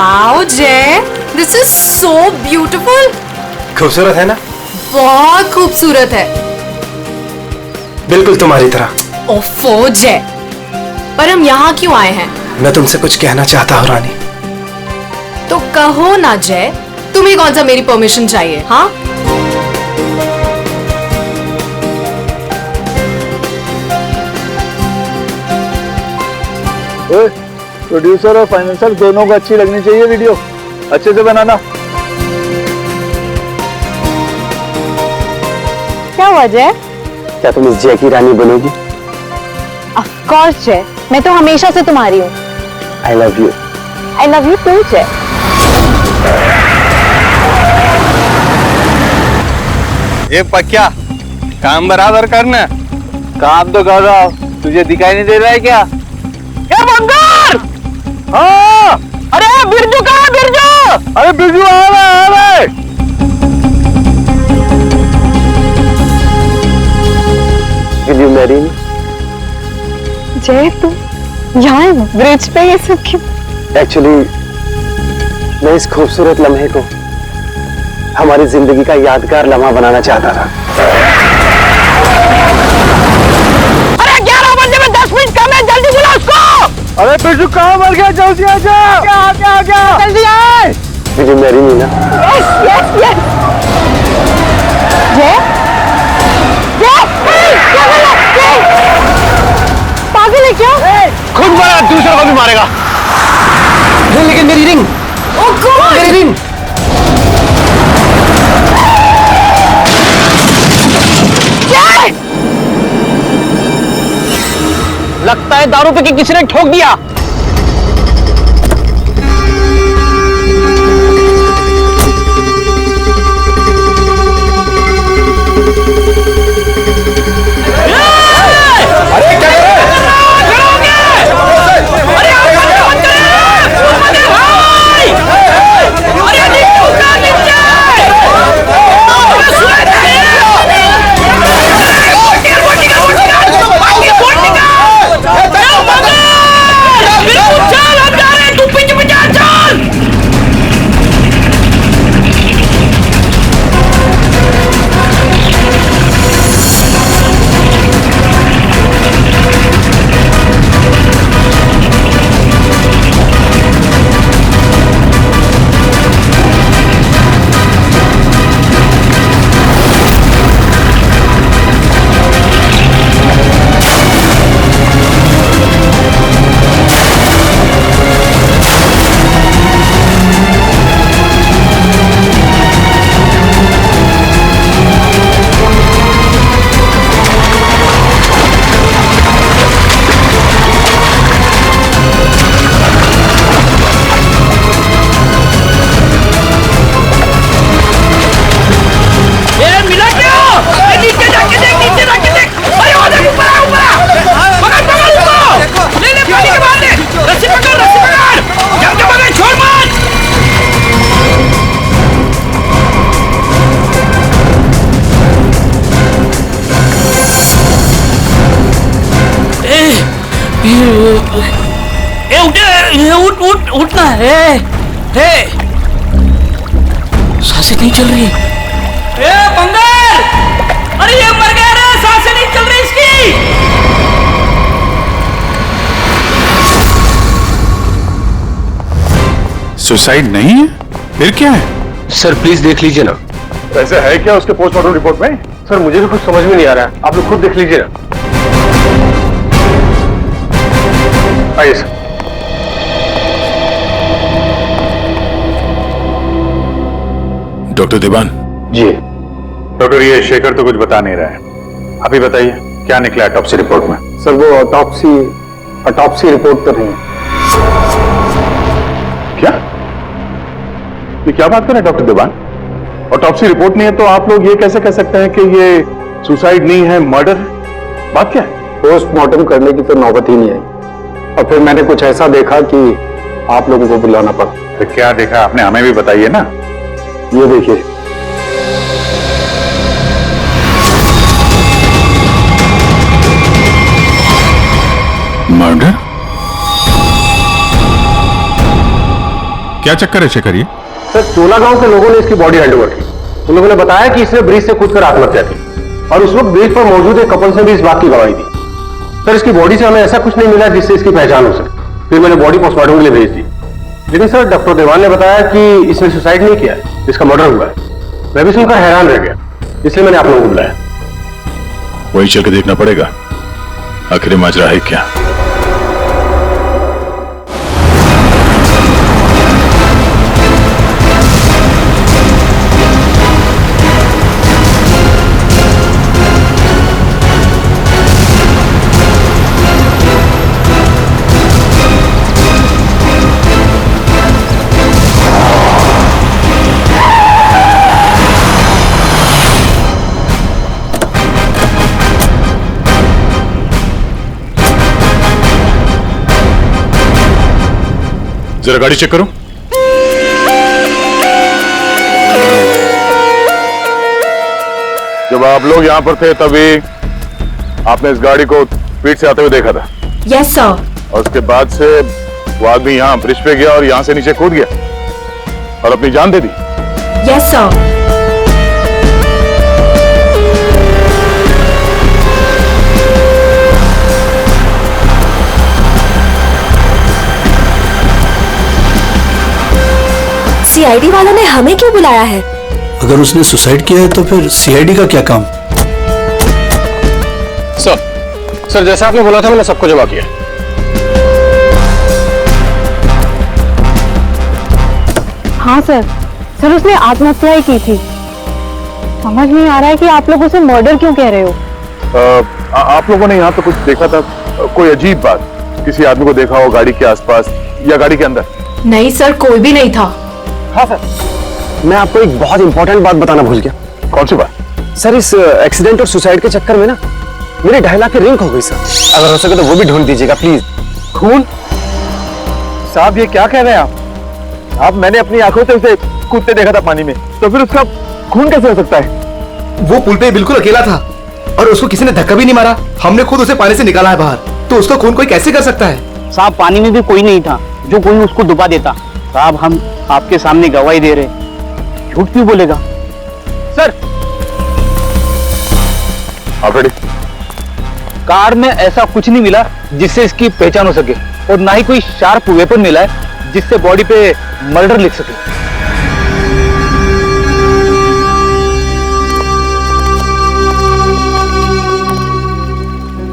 Wow जय, this is so beautiful. खूबसूरत है ना? बहुत खूबसूरत है। बिल्कुल तुम्हारी तरह। ओफो जय, पर हम यहाँ क्यों आए हैं? मैं तुमसे कुछ कहना चाहता हूँ रानी। तो कहो ना जय, तुम्हें कौन सा मेरी परमिशन चाहिए? हाँ, प्रोड्यूसर और फाइनेंसर दोनों को अच्छी लगनी चाहिए वीडियो, अच्छे से बनाना। क्या हुआ जय? क्या तुम इस जय की रानी बनोगी? ऑफ कोर्स जय, मैं तो हमेशा से तुम्हारी हूँ। I love you. I love you too Jay. ये पक्या काम बराबर करना। काम तो कर रहा हूँ, तुझे दिखाई नहीं दे रहा है क्या? बंगार! हाँ! अरे बिरजू कहाँ है बिरजू? अरे बिरजू आ रहा है। Will you marry me? जय तुम यहाँ ब्रिज पे ये सब क्यों? Actually, मैं इस खूबसूरत लम्हे को हमारी जिंदगी का यादगार लम्हा बनाना चाहता था। अरे 11 बजे में 10 मिनट कम है, जल्दी बुला उसको। अरे बिरजू कहाँ मर गया? जल्दी आ जा। क्या? जल्दी आए। Will you marry me ना? यस जय जय क्या बोला? जय पागल है क्या? खुद मारा, दूसरे को भी मारेगा। लेकिन मेरी रिंग, ओह गॉड, मेरी रिंग। जय लगता है दारू पे किसी ने ठोक दिया। उठना है। सांसें नहीं चल रही। बंगार! अरे ये मर गया रे, सांसें नहीं चल रही इसकी। सुसाइड नहीं है, फिर क्या है? सर प्लीज देख लीजिए ना। ऐसा है क्या उसके पोस्टमार्टम रिपोर्ट में? सर मुझे भी कुछ समझ में नहीं आ रहा है, आप लोग खुद देख लीजिए ना। आइए सर। डॉक्टर दीवान। जी डॉक्टर, ये शेखर तो कुछ बता नहीं रहा है, आप ही बताइए क्या निकला ऑटोप्सी रिपोर्ट में? सर वो ऑटोप्सी रिपोर्ट तो नहीं है। क्या? ये क्या बात कर रहे हैं डॉक्टर दीवान? ऑटोप्सी रिपोर्ट नहीं है तो आप लोग ये कैसे कह सकते हैं कि ये सुसाइड नहीं है, मर्डर? बात क्या है? पोस्टमार्टम करने की तो नौबत ही नहीं आई, और फिर मैंने कुछ ऐसा देखा कि आप लोगों को बुलाना पड़ा। तो क्या देखा आपने, हमें भी बताइए ना। ये देखिए। मर्डर? क्या चक्कर है शेखर ये? सर, चोला गांव के लोगों ने इसकी बॉडी हैंडओवर की। उन लोगों ने बताया कि इसने ब्रिज से कूदकर आत्महत्या की और उस वक्त ब्रिज पर मौजूद एक कपल से भी इस बात की गवाही दी। सर, इसकी बॉडी से हमें ऐसा कुछ नहीं मिला जिससे इसकी पहचान हो सके। फिर मैंने बॉडी पोस्टमार्टम के लिए भेज दी। लेकिन सर, डॉक्टर देवान ने बताया कि इसने सुसाइड नहीं किया, इसका मर्डर हुआ है। मैं भी सुनकर हैरान रह गया, इसलिए मैंने आप लोगों को बुलाया। वही चल के देखना पड़ेगा आखिर माजरा है क्या। जरा गाड़ी चेक करो। जब आप लोग यहाँ पर थे तभी आपने इस गाड़ी को स्पीड से आते हुए देखा था। Yes sir. और उसके बाद से वो आदमी यहाँ ब्रिज पे गया और यहाँ से नीचे कूद गया और अपनी जान दे दी। Yes sir. सीआईडी वालों ने हमें क्यों बुलाया है? अगर उसने सुसाइड किया है तो फिर सीआईडी का क्या काम? सर, जैसा आपने बोला था मैंने सबको जमा किया। हाँ सर, उसने आत्महत्या ही की थी। समझ नहीं आ रहा है कि आप लोग उसे मर्डर क्यों कह रहे हो। आप लोगों ने यहाँ पे कुछ देखा था? कोई अजीब बात, किसी आदमी को देखा हो गाड़ी के आसपास या गाड़ी के अंदर? नहीं सर, कोई भी नहीं था। हाँ सर, मैं आपको एक बहुत इंपॉर्टेंट बात बताना भूल गया। कौन सी बात? सर, इस एक्सीडेंट और सुसाइड के चक्कर में ना मेरी 2.5 लाख की रिंग हो गई सर। अगर हो सके तो वो भी ढूंढ दीजिएगा प्लीज। खून? साहब ये क्या कह रहे हैं आप? मैंने अपनी आंखों से उसे कूदते देखा था पानी में, तो फिर उसका खून कैसे हो सकता है? वो पुल पे बिल्कुल अकेला था और उसको किसी ने धक्का भी नहीं मारा। हमने खुद उसे पानी से निकाला है बाहर, तो उसका खून कोई कैसे कर सकता है? साहब, पानी में भी कोई नहीं था जो कोई उसको डुबा देता। साहब, हम आपके सामने गवाही दे रहे, झूठ क्यों बोलेगा? सर, आप रेडी? कार में ऐसा कुछ नहीं मिला जिससे इसकी पहचान हो सके और ना ही कोई शार्प वेपन मिला है जिससे बॉडी पे मर्डर लिख सके।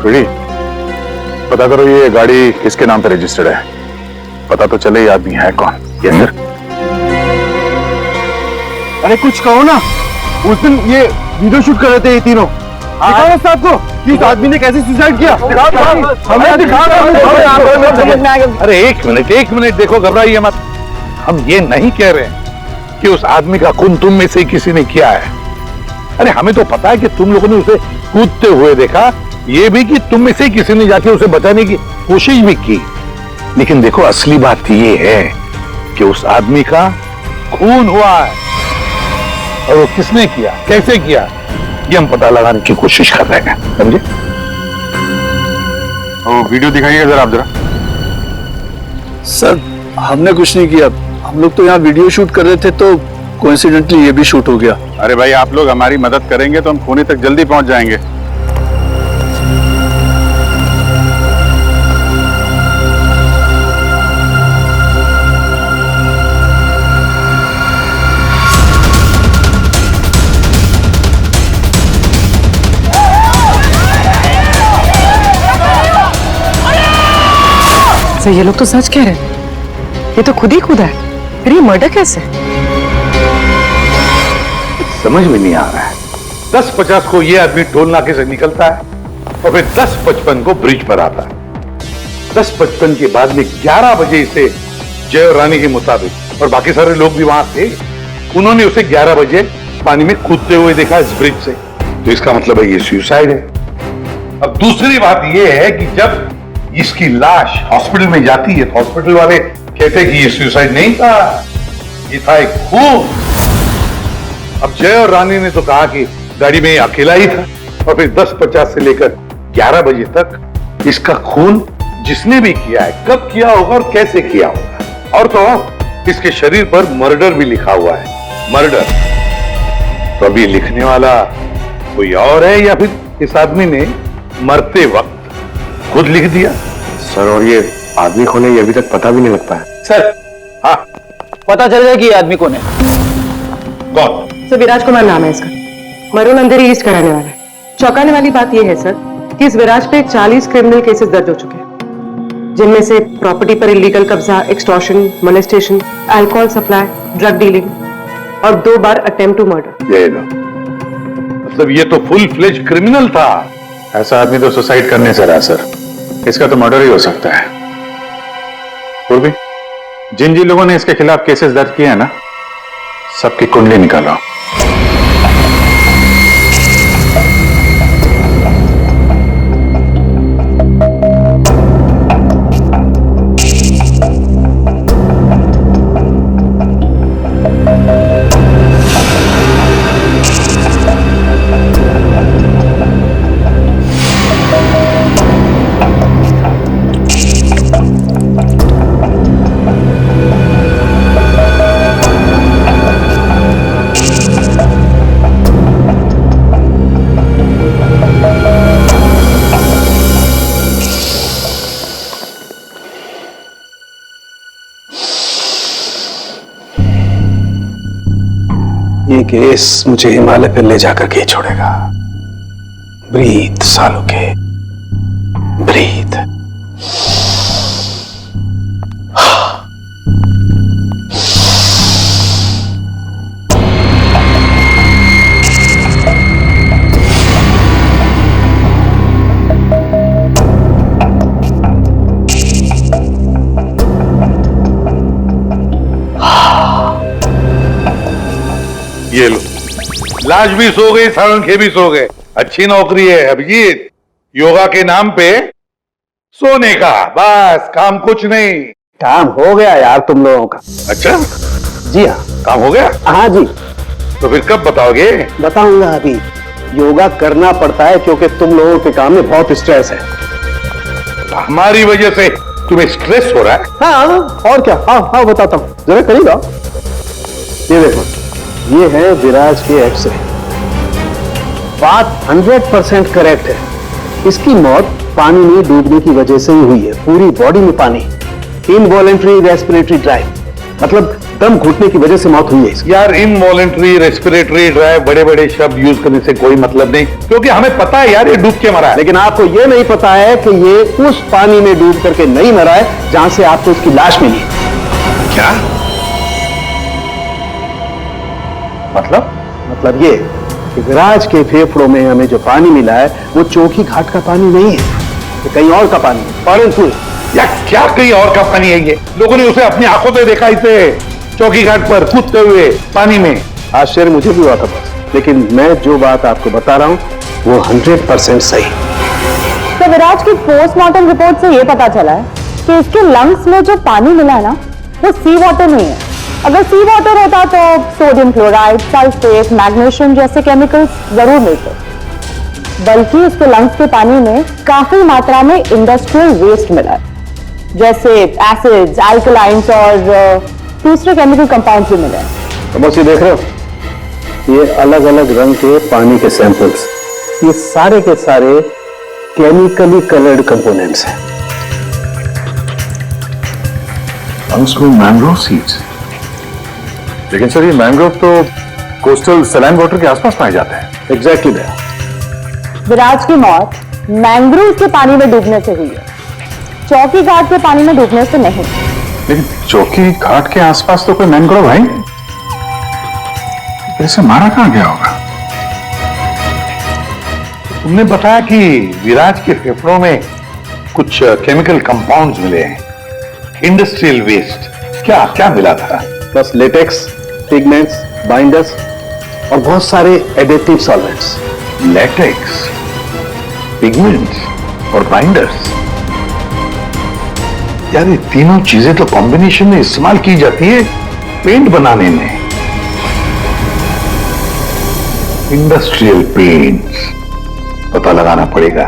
रेडी? पता करो ये गाड़ी किसके नाम पे रजिस्टर्ड है। पता तो चले ये आदमी है कौन। ये सर, अरे कुछ कहो ना। उस दिन ये वीडियो शूट कर रहे थे ये तीनों। दिखाओ ना साहब को कि इस आदमी ने कैसे सुसाइड किया। हमें दिखाओ। अरे एक मिनट देखो, घबराइए मत। हम ये नहीं कह रहे हैं कि उस आदमी का खून तुम में से किसी ने किया है। अरे हमें तो पता है कि तुम लोगों ने उसे कूदते हुए देखा, ये भी कि तुम में से किसी ने जाके उसे बचाने की कोशिश भी की। लेकिन देखो, असली बात ये है कि उस आदमी का खून हुआ है और वो किसने किया, कैसे किया, ये हम पता लगाने की कोशिश कर रहे हैं, समझे? वो वीडियो दिखाइएगा जरा आप। सर, हमने कुछ नहीं किया। हम लोग तो यहाँ वीडियो शूट कर रहे थे तो कोइंसिडेंटली ये भी शूट हो गया। अरे भाई, आप लोग हमारी मदद करेंगे तो हम खूनी तक जल्दी पहुंच जाएंगे। सर, ये लोग तो सच कह रहे हैं। ये तो खुद ही कूदा है, फिर ये मर्डर कैसे? समझ में नहीं आ रहा है। 10:50 को ये आदमी टोल नाके से निकलता है और फिर 10:55 को ब्रिज पर आता है। 10:55 के बाद में 11 बजे इसे जय और रानी के मुताबिक, और बाकी सारे लोग भी वहां थे, उन्होंने उसे 11 बजे पानी में कूदते हुए देखा इस ब्रिज से। तो इसका मतलब है ये सुसाइड है। अब दूसरी बात ये है कि जब इसकी लाश हॉस्पिटल में जाती है तो हॉस्पिटल वाले कहते हैं कि ये सुसाइड नहीं था, ये था एक खून। अब जय और रानी ने तो कहा कि गाड़ी में अकेला ही था, और फिर 10:50 से लेकर 11 बजे तक इसका खून जिसने भी किया है, कब किया होगा और कैसे किया होगा। और तो इसके शरीर पर मर्डर भी लिखा हुआ है, मर्डर। तो अभी लिखने वाला कोई और है या फिर इस आदमी ने मरते वक्त खुद लिख दिया? सर, और ये आदमी कौन है ये अभी तक पता भी नहीं लग पाया। सर, हाँ, पता चल जाए कि ये आदमी कौन है। कौन? सर, विराज कुमार नाम है इसका। मरून अंदर ही ईस्ट कराने वाला है। चौंकाने वाली बात यह है सर कि इस विराज पे 40 क्रिमिनल केसेस दर्ज हो चुके हैं, जिनमें से प्रॉपर्टी पर इलीगल कब्जा, extortion, molestation, alcohol supply, drug dealing और 2 बार अटेम्प्ट टू मर्डर। ये लो, मतलब ये तो फुल फ्लेज क्रिमिनल था। ऐसा आदमी तो सुसाइड करने से रहा सर, इसका तो मर्डर ही हो सकता है। और भी जिन जिन लोगों ने इसके खिलाफ केसेस दर्ज किए हैं ना, सबकी कुंडली निकालो। ये केस मुझे हिमालय पर ले जाकर के ही छोड़ेगा। ब्रीथ सालों के, ब्रीथ। ये लो, लाश भी सो गई, सारंखे भी सो गए। अच्छी नौकरी है अभिजीत, योगा के नाम पे सोने का, बस काम कुछ नहीं। काम हो गया यार तुम लोगों का। अच्छा, जी हाँ, काम हो गया? हाँ जी। तो फिर कब बताओगे? बताऊंगा अभी। योगा करना पड़ता है क्योंकि तुम लोगों के काम में बहुत स्ट्रेस है। हमारी वजह से तुम्हें स्ट्रेस हो रहा है? हाँ, और क्या। हाँ हाँ, बताता हूँ, जरा करीब आओ। ये देखो, ये है विराज के एक्सरे। बात 100% करेक्ट है। इसकी मौत पानी में डूबने की वजह से ही हुई है। पूरी बॉडी में पानी, इनवॉलेंट्री रेस्पिरेटरी ड्राइव, मतलब दम घुटने की वजह से मौत हुई है इसकी। यार, इनवॉलेंट्री रेस्पिरेटरी ड्राइव बड़े बड़े शब्द यूज करने से कोई मतलब नहीं, क्योंकि हमें पता है यार ये डूब के मरा है। लेकिन आपको ये नहीं पता है कि ये उस पानी में डूब करके नहीं मरा है जहां से आपको इसकी लाश मिली। क्या मतलब ये कि विराज के फेफड़ों में हमें जो पानी मिला है वो चौकी घाट का पानी नहीं है, ये कहीं और का पानी है, फॉरेन फ्लू। या क्या कहीं और का पानी है? ये लोगों ने उसे अपनी आंखों से देखा, इसे चौकी घाट पर कूदते हुए पानी में। आश्चर्य मुझे भी हुआ था बस, लेकिन मैं जो बात आपको बता रहा हूं वो 100% सही। तो विराज की पोस्टमार्टम रिपोर्ट से ये पता चला है कि इसके लंग्स में जो पानी मिला है ना, वो सी वाटर नहीं है। अगर सी वाटर होता तो सोडियम क्लोराइड, सल्फेट, मैग्नीशियम जैसे केमिकल्स जरूर मिलते, बल्कि इसके लंग्स के पानी में काफी मात्रा में इंडस्ट्रियल वेस्ट मिला है, जैसे एसिड्स, अल्कलाइंस और दूसरे केमिकल कंपाउंड्स भी मिले हैं। तो बस ये देख रहे हो, ये अलग अलग रंग के पानी के सैंपल्स, ये सारे के सारे केमिकली कलर्ड कंपोनेंट्स हैं। Mangrove seeds. लेकिन सर, ये मैंग्रोव तो कोस्टल सलाइन वाटर के आसपास पाए जाते हैं। Exactly that. विराज की मौत मैंग्रोव के पानी में डूबने से हुई है, चौकी घाट के पानी में डूबने से नहीं। लेकिन चौकी घाट के आसपास तो कोई मैंग्रोव है, इसे मारा कहां गया होगा? तुमने बताया कि विराज के फेफड़ों में कुछ केमिकल कंपाउंड्स मिले हैं, इंडस्ट्रियल वेस्ट। क्या क्या मिला था? बस लेटेक्स, पिगमेंट्स, बाइंडर्स और बहुत सारे एडिटिव सॉल्वेंट्स। लेटेक्स, पिगमेंट्स और बाइंडर्स। यार, ये तीनों चीजें तो कॉम्बिनेशन में इस्तेमाल की जाती है पेंट बनाने में। इंडस्ट्रियल पेंट्स, पता लगाना पड़ेगा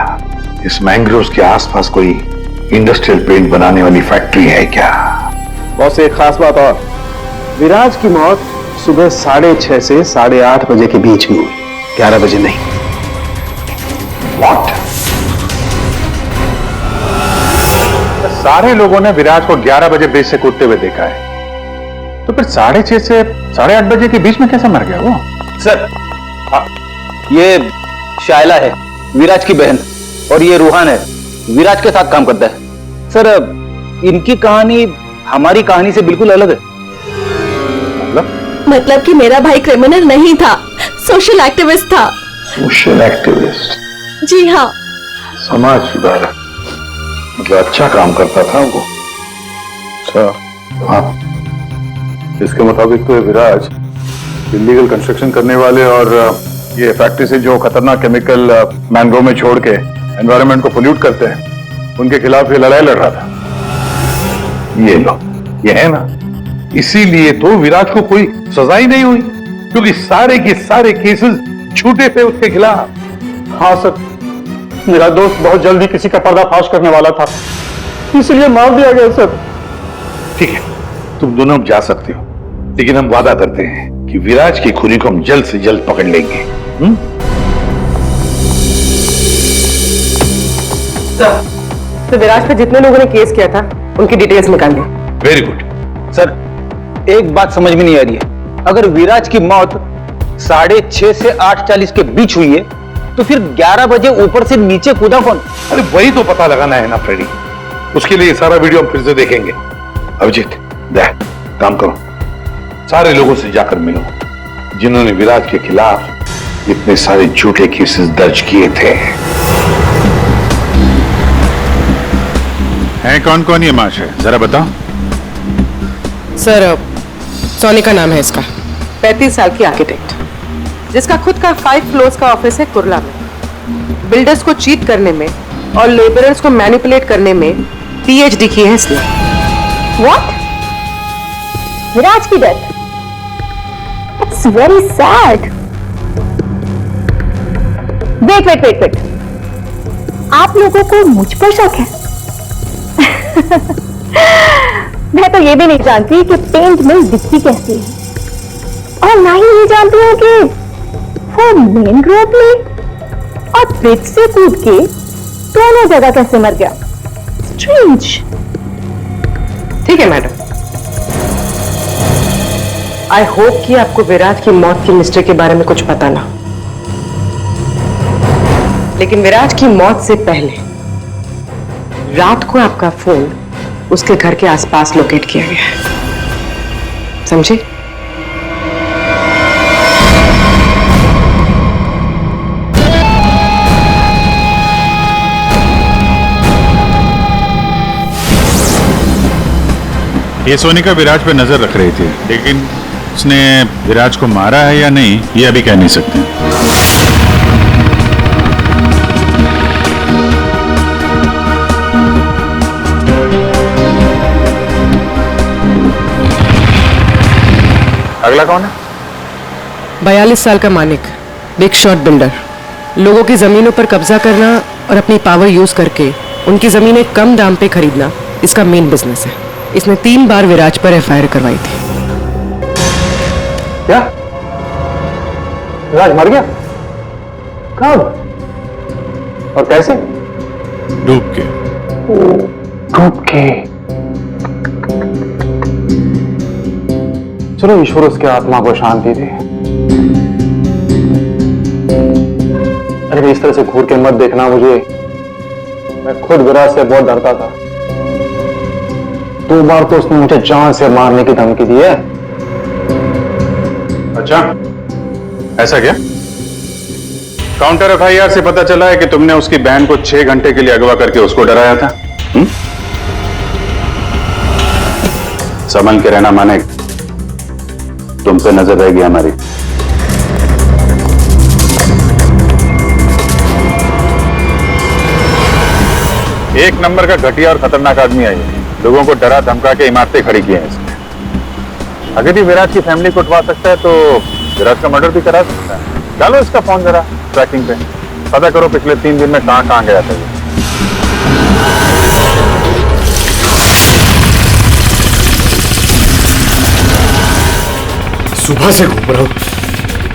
इस मैंग्रोव्स के आसपास कोई इंडस्ट्रियल पेंट बनाने वाली फैक्ट्री है क्या? बस एक खास बात और, विराज की मौत सुबह 6:30 से 8:30 बजे के बीच में हुई, 11 बजे नहीं। What? सारे लोगों ने विराज को 11 बजे ब्रिज से कूदते हुए देखा है, तो फिर 6:30 से 8:30 बजे के बीच में कैसे मर गया वो? सर ये शायला है विराज की बहन, और ये रूहान है विराज के साथ काम करता है। सर इनकी कहानी हमारी कहानी से बिल्कुल अलग है। मतलब कि मेरा भाई क्रिमिनल नहीं था, सोशल एक्टिविस्ट था। Social activist? जी हाँ। समाज सुधारक, मतलब अच्छा काम करता था वो। अच्छा, हाँ। इसके मुताबिक तो ये विराज इलीगल कंस्ट्रक्शन करने वाले और ये फैक्ट्री से जो खतरनाक केमिकल मैंग्रोव में छोड़ के एनवायरनमेंट को पोल्यूट करते हैं, उनके खिलाफ ये लड़ाई लड़ रहा था। ये लो, ये है ना, इसीलिए तो विराज को कोई सजा ही नहीं हुई, क्योंकि सारे के सारे केसेस झूठे थे उसके खिलाफ। हाँ सर, मेरा दोस्त बहुत जल्दी किसी का पर्दाफाश करने वाला था, इसलिए मार दिया गया सर। ठीक है, तुम दोनों अब जा सकते हो, लेकिन हम वादा करते हैं कि विराज की खूनी को हम जल्द से जल्द पकड़ लेंगे। तो विराज पे जितने लोगों ने केस किया था उनकी डिटेल्स निकाल ली। Very good. सर एक बात समझ में नहीं आ रही है, अगर विराज की मौत 6:30 से 8:40 के बीच हुई है, तो फिर 11 बजे ऊपर से नीचे कूदा कौन? अरे वही तो पता लगाना है ना फ्रेडी, उसके लिए सारा वीडियो हम फिर से देखेंगे। अभिजीत, काम करो, सारे लोगों से जाकर मिलो जिन्होंने विराज के खिलाफ इतने सारे झूठे केसेस दर्ज किए थे। है कौन कौन ये महाशय, जरा बताओ। सर सोनी का नाम है इसका, 35 साल की आर्किटेक्ट, जिसका खुद का 5 फ्लोर्स का ऑफिस है कुर्ला में। बिल्डर्स को चीट करने में और लेबरर्स को मैनिपुलेट करने में पीएचडी की है इसने। व्हाट? विराज की death? It's very sad. Wait, आप लोगों को मुझ पर शक है? मैं तो ये भी नहीं जानती कि पेंट मिल दिखती कैसी है, और ना ही ये जानती हूँ कि वो मेन रोड में और ब्रिज से कूद के दोनों जगह कैसे मर गया। स्ट्रेंज। ठीक है मैडम, आई होप कि आपको विराज की मौत की मिस्ट्री के बारे में कुछ पता ना, लेकिन विराज की मौत से पहले रात को आपका फोन उसके घर के आसपास लोकेट किया गया है, समझे? ये सोनिका विराज पे नजर रख रही थी, लेकिन उसने विराज को मारा है या नहीं ये अभी कह नहीं सकते। अगला कौन है? 42 साल का मानिक, बिग शॉट बिल्डर। लोगों की जमीनों पर कब्जा करना और अपनी पावर यूज करके उनकी जमीनें कम दाम पे खरीदना इसका मेन बिजनेस है। इसने 3 बार विराज पर एफआईआर करवाई थी। क्या? विराज मर गया? कब और कैसे? डूब के। डूब के? चलो ईश्वर उसके आत्मा को शांति दे। अरे इस तरह से घूर के मत देखना मुझे, मैं खुद विराज से बहुत डरता था। 2 बार तो उसने मुझे जान से मारने की धमकी दी है। अच्छा, ऐसा क्या? काउंटर एफआईआर से पता चला है कि तुमने उसकी बहन को 6 घंटे के लिए अगवा करके उसको डराया था। संभल के रहना मानिक, तुम पे नजर रहेगी हमारी। एक नंबर का घटिया और खतरनाक आदमी है ये, लोगों को डरा धमका के इमारतें खड़ी की हैं इसने। अगर ये विराज की फैमिली को उठवा सकता है तो विराज का मर्डर भी करा सकता है। डालो इसका फोन जरा ट्रैकिंग पे, पता करो पिछले 3 दिन में कहां गया था ये। सुबह से घूम रहा हूँ,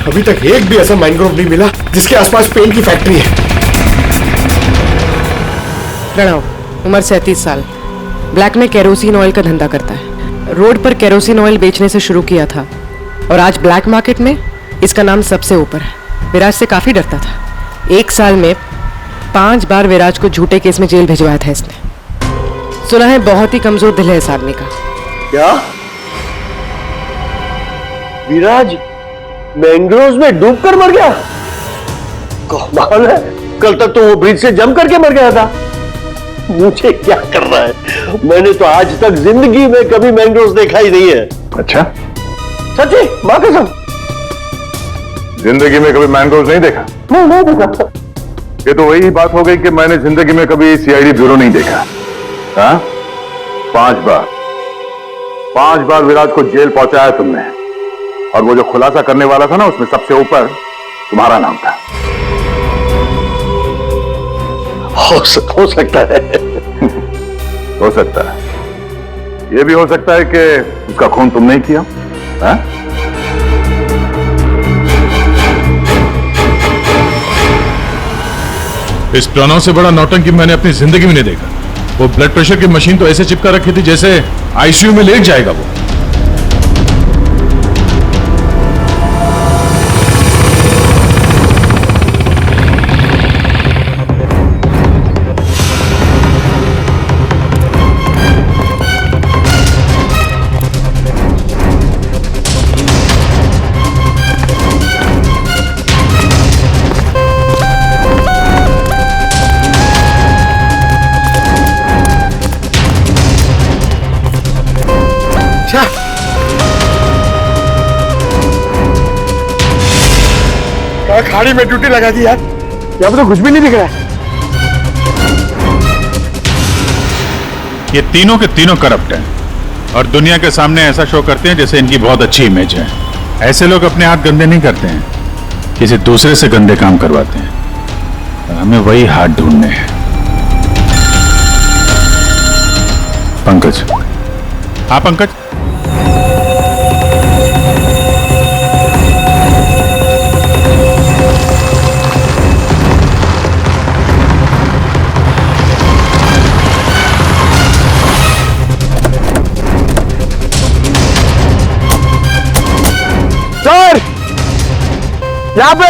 अभी तक एक भी ऐसा मैंग्रोव नहीं मिला जिसके आसपास पेंट की फैक्ट्री है। प्रणव, उम्र 37 साल, ब्लैक में केरोसिन ऑयल का धंधा करता है। रोड पर केरोसिन ऑयल बेचने से शुरू किया था और आज ब्लैक मार्केट में इसका नाम सबसे ऊपर है। विराज से काफी डरता था। 1 साल में 5 बार विराज को झूठे केस में जेल भिजवाया था इसने। सुना है बहुत ही कमजोर दिल है इस आदमी का। क्या विराज मैंग्रोव्स में डूबकर मर गया? कमाल है, कल तक तो वो ब्रिज से जंप करके मर गया था। मुझे क्या कर रहा है, मैंने तो आज तक जिंदगी में कभी मैंग्रोव्स देखा ही नहीं है। अच्छा, सच्ची मां कसम, जिंदगी में कभी मैंग्रोव्स नहीं देखा? नहीं देखा। ये तो वही बात हो गई कि मैंने जिंदगी में कभी सीआईडी ब्यूरो नहीं देखा। हाँ, 5 बार विराज को जेल पहुंचाया तुमने, और वो जो खुलासा करने वाला था ना, उसमें सबसे ऊपर तुम्हारा नाम था। हो सकता है। हो सकता है, ये भी हो सकता है कि उसका खून तुमने ही किया। हाँ? इस प्रणव से बड़ा नौटंकी मैंने अपनी जिंदगी में नहीं देखा। वो ब्लड प्रेशर की मशीन तो ऐसे चिपका रखी थी जैसे आईसीयू में लेट जाएगा वो। खाड़ी में ड्यूटी लगा दी यार, यहाँ पे तो कुछ भी नहीं दिख रहा है। ये तीनों के तीनों करप्ट हैं और दुनिया के सामने ऐसा शो करते हैं जैसे इनकी बहुत अच्छी इमेज है। ऐसे लोग अपने हाथ गंदे नहीं करते हैं, किसी दूसरे से गंदे काम करवाते हैं। और हमें वही हाथ ढूंढने हैं। पंकज। हाँ पंकज, सर यहाँ पे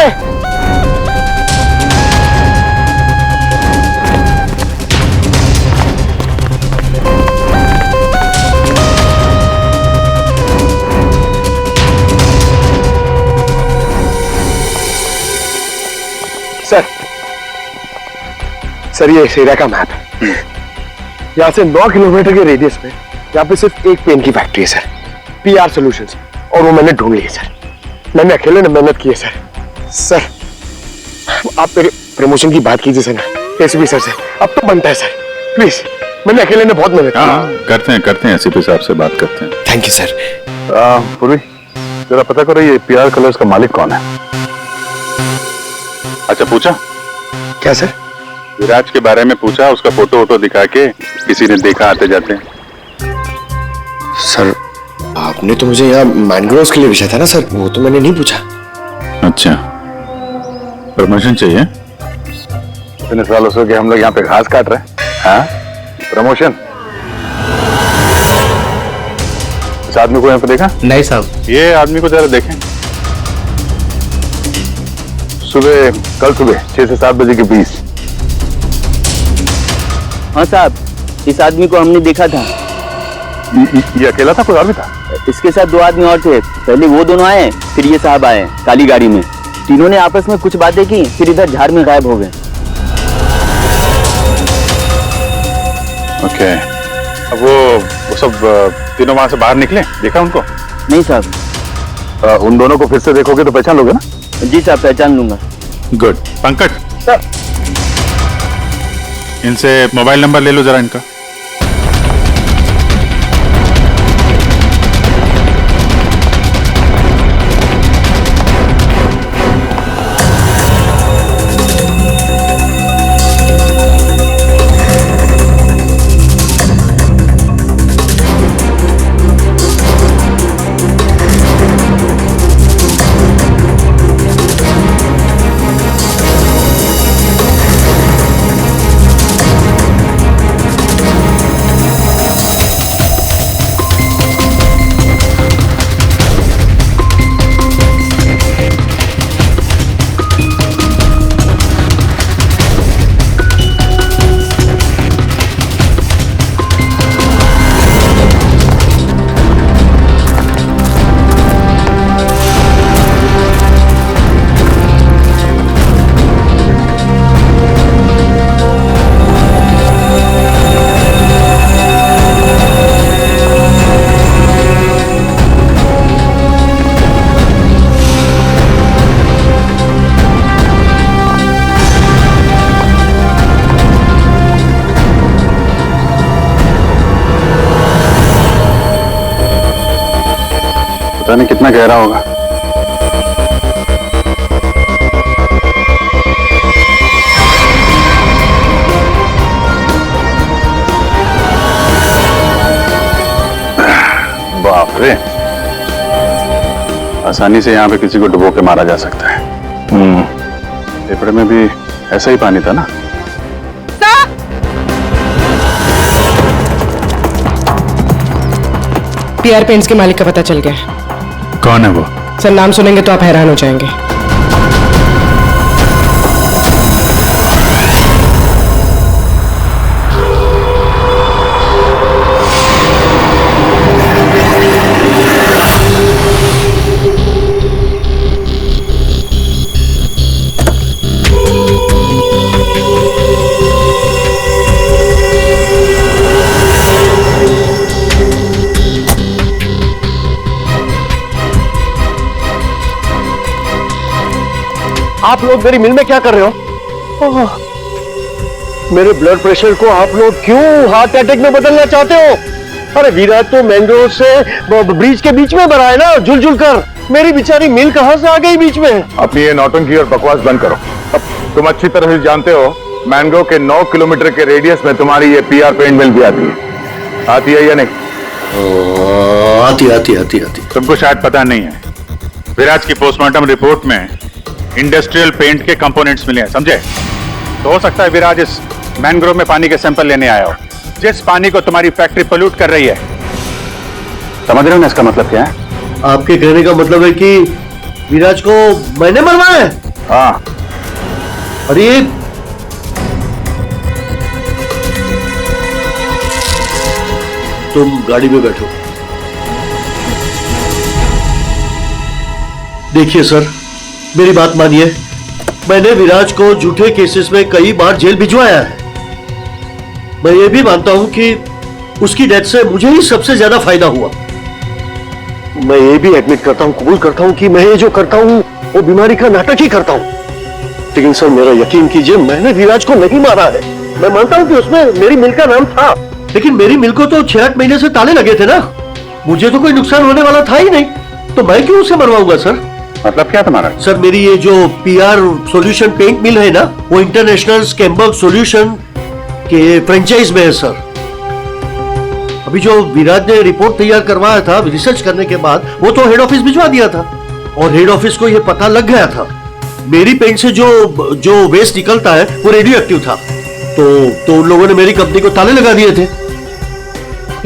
सर ये इस एरिया का मैप है। यहाँ से 9 किलोमीटर के रेडियस में यहाँ पे सिर्फ एक पेन की फैक्ट्री है सर, पीआर सॉल्यूशंस, और वो मैंने ढूंढ ली है सर। मैंने अकेले ने मेहनत की है सर। सर आप मेरे प्रमोशन की बात कीजिए सर ना एसीपी सर से, अब तो बनता है सर, प्लीज। मैंने अकेले ने बहुत मेहनत की है। करते हैं एसीपी साहब से बात करते हैं। Thank you sir. पूर्वी, जरा पता करो ये पीआर कलर्स का मालिक कौन है? अच्छा, पूछा क्या सर? विराज के बारे में पूछा, उसका फोटो वोटो दिखा के किसी ने देखा आते जाते? सर आपने तो मुझे यहाँ मैंग्रोव्स के लिए पूछा था ना सर, वो तो मैंने नहीं पूछा। अच्छा, प्रमोशन चाहिए? इतने सालों से कि हम लोग यहाँ पे घास काट रहे हैं। हाँ, प्रमोशन? इस आदमी को यहाँ पे देखा? नहीं साहब। ये आदमी को जरा देखें। कल सुबह 6 से 7 बजे के बीच। हाँ साहब, इस आदमी को हमने देखा था। ये अकेला था, कोई और भी था? इसके साथ 2 आदमी और थे। पहले वो दोनों आए, फिर ये साहब आए काली गाड़ी में। तीनों ने आपस में कुछ बातें की, फिर इधर झाड़ में गायब हो गए। ओके, अब वो सब तीनों वहां से बाहर निकले, देखा उनको? नहीं साहब। उन दोनों को फिर से देखोगे तो पहचान लोगे ना? जी साहब, पहचान लूंगा। गुड। पंकज सर, इनसे मोबाइल नंबर ले लो जरा इनका। जाने कितना गहरा होगा। बाप रे, आसानी से यहाँ पे किसी को डुबो के मारा जा सकता है। पेपड़े में भी ऐसा ही पानी था ना। पीआर पेंट्स के मालिक का पता चल गया। कौन है वो? सर नाम सुनेंगे तो आप हैरान हो जाएंगे। आप लोग मेरी मिल में क्या कर रहे हो? मेरे ब्लड प्रेशर को आप लोग क्यों हार्ट अटैक में बदलना चाहते हो? अरे विराट तो मैंग्रोव से ब्रिज के बीच में बना है ना, झुल झुल कर। मेरी बेचारी मिल कहां से आ गई बीच में? अपनी ये नौटंकी और बकवास बंद करो। अब तुम अच्छी तरह से जानते हो मैंग्रोव के 9 किलोमीटर के रेडियस में तुम्हारी ये पीआर पेंट मिल भी आती है या नहीं? आती। तुमको शायद पता नहीं है, विराज की पोस्टमार्टम रिपोर्ट में इंडस्ट्रियल पेंट के कंपोनेंट्स मिले हैं, समझे? तो हो सकता है विराज इस मैंग्रोव में पानी के सैंपल लेने आया हो, जिस पानी को तुम्हारी फैक्ट्री पोल्यूट कर रही है। समझ रहे हो ना इसका मतलब क्या है? आपके कहने का मतलब है कि विराज को मैंने मरवाया है? हाँ। अरे तुम गाड़ी में बैठो। देखिए सर, मेरी बात मानिए, मैंने विराज को झूठे केसेस में कई बार जेल भिजवाया है। मैं ये भी मानता हूं कि उसकी डेथ से मुझे ही सबसे ज्यादा फायदा हुआ। मैं ये भी एडमिट करता हूं, कबूल करता हूं कि मैं ये जो करता हूं वो बीमारी का नाटक ही करता हूं। लेकिन सर मेरा यकीन कीजिए, मैंने विराज को नहीं मारा है। मैं मानता हूं कि उसमें मेरी मिल का नाम था, लेकिन मेरी मिल को तो 6-8 महीने से ताले लगे थे ना। मुझे तो कोई नुकसान होने वाला था ही नहीं, तो मैं क्यों उसे मरवाऊंगा सर? मतलब क्या तुम्हारा? सर मेरी ये जो पीआर सॉल्यूशन पेंट मिल है ना, वो इंटरनेशनल स्कैम्बर्ग सॉल्यूशन के फ्रेंचाइज में है सर। अभी जो विराज ने रिपोर्ट तैयार करवाया था रिसर्च करने के बाद, वो तो हेड ऑफिस भिजवा दिया था और हेड ऑफिस को ये पता लग गया था मेरी पेंट से जो वेस्ट निकलता है वो रेडियो एक्टिव था। तो उन लोगों ने मेरी कंपनी को ताले लगा दिए थे।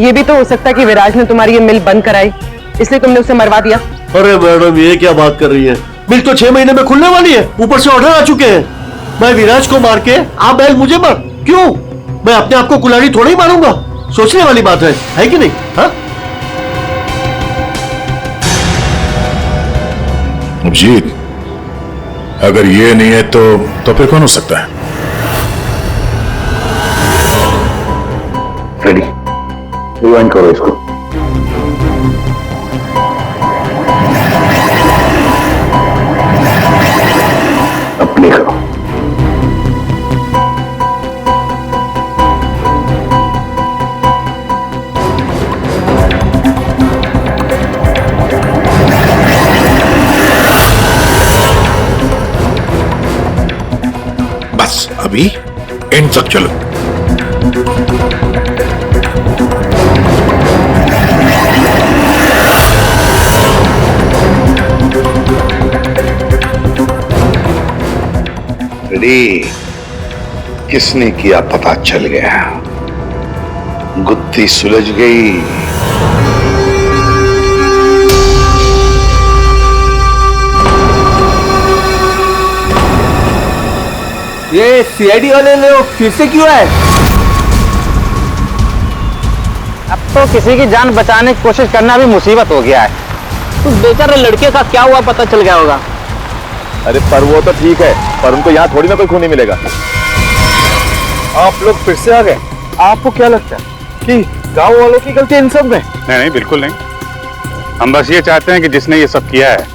ये भी तो हो सकता है कि विराज ने तुम्हारी ये मिल बंद कराई, इसलिए तुमने उसे मरवा दिया। अरे मैडम, ये क्या बात कर रही है? मिल तो 6 महीने में खुलने वाली है, ऊपर से ऑर्डर आ चुके हैं। मैं विराज को मार के आप बैल मुझे मार क्यों? मैं अपने आप को कुल्हाड़ी थोड़ा ही मारूंगा। सोचने वाली बात है कि नहीं? हाँ अभिजीत, अगर ये नहीं है तो फिर कौन हो सकता है? रेडी, रिवाइंड करो इसको। अपनी करो। बस अभी एंड तक चलो। किसने किया पता चल गया, गुत्थी सुलझ गई। ये सीआईडी वाले लोग फिर से क्यों आए? अब तो किसी की जान बचाने की कोशिश करना भी मुसीबत हो गया है। उस बेचारे लड़के का क्या हुआ पता चल गया होगा। अरे पर वो तो ठीक है, पर उनको यहाँ थोड़ी ना कोई खून नहीं मिलेगा। आप लोग फिर से आ गए। आपको क्या लगता है कि गांव वालों की गलती इन सब में? नहीं, बिल्कुल नहीं। हम बस ये चाहते हैं कि जिसने ये सब किया है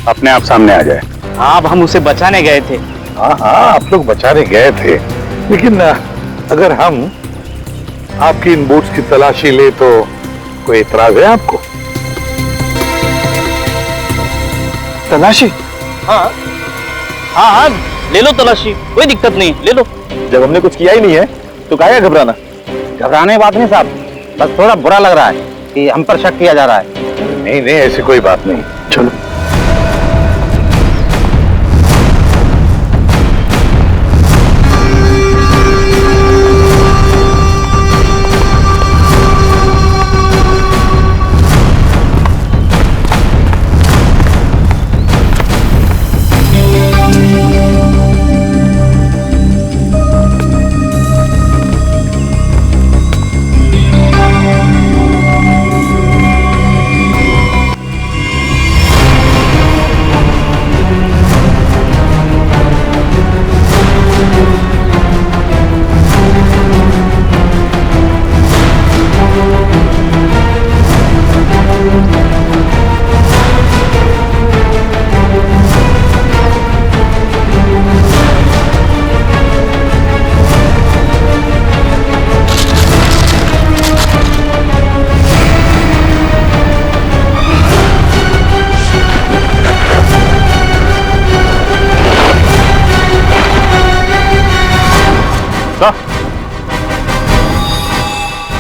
अपने आप सामने आ जाए। अब हम उसे बचाने गए थे। हाँ, आप लोग बचाने गए थे, लेकिन अगर हम आपकी इन बूट्स की तलाशी ले तो कोई इतराज है आपको? तलाशी? हाँ हाँ हाँ, ले लो तलाशी, कोई दिक्कत नहीं, ले लो। जब हमने कुछ किया ही नहीं है तो काहे घबराना? घबराने की बात नहीं साहब, बस थोड़ा बुरा लग रहा है कि हम पर शक किया जा रहा है। नहीं नहीं, ऐसी कोई बात नहीं। चलो।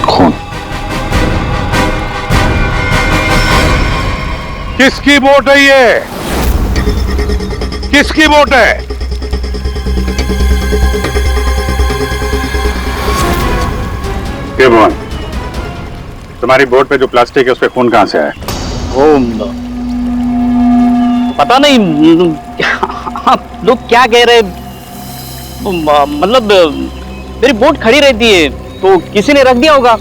खून किसकी वोट है ये? किसकी वोट है? के भवन, तुम्हारी बोर्ड पे जो प्लास्टिक है उस पे खून कहां से आया? पता नहीं आप लोग क्या कह रहे, मतलब मेरी बोट खड़ी रहती है तो किसी ने रख दिया होगा।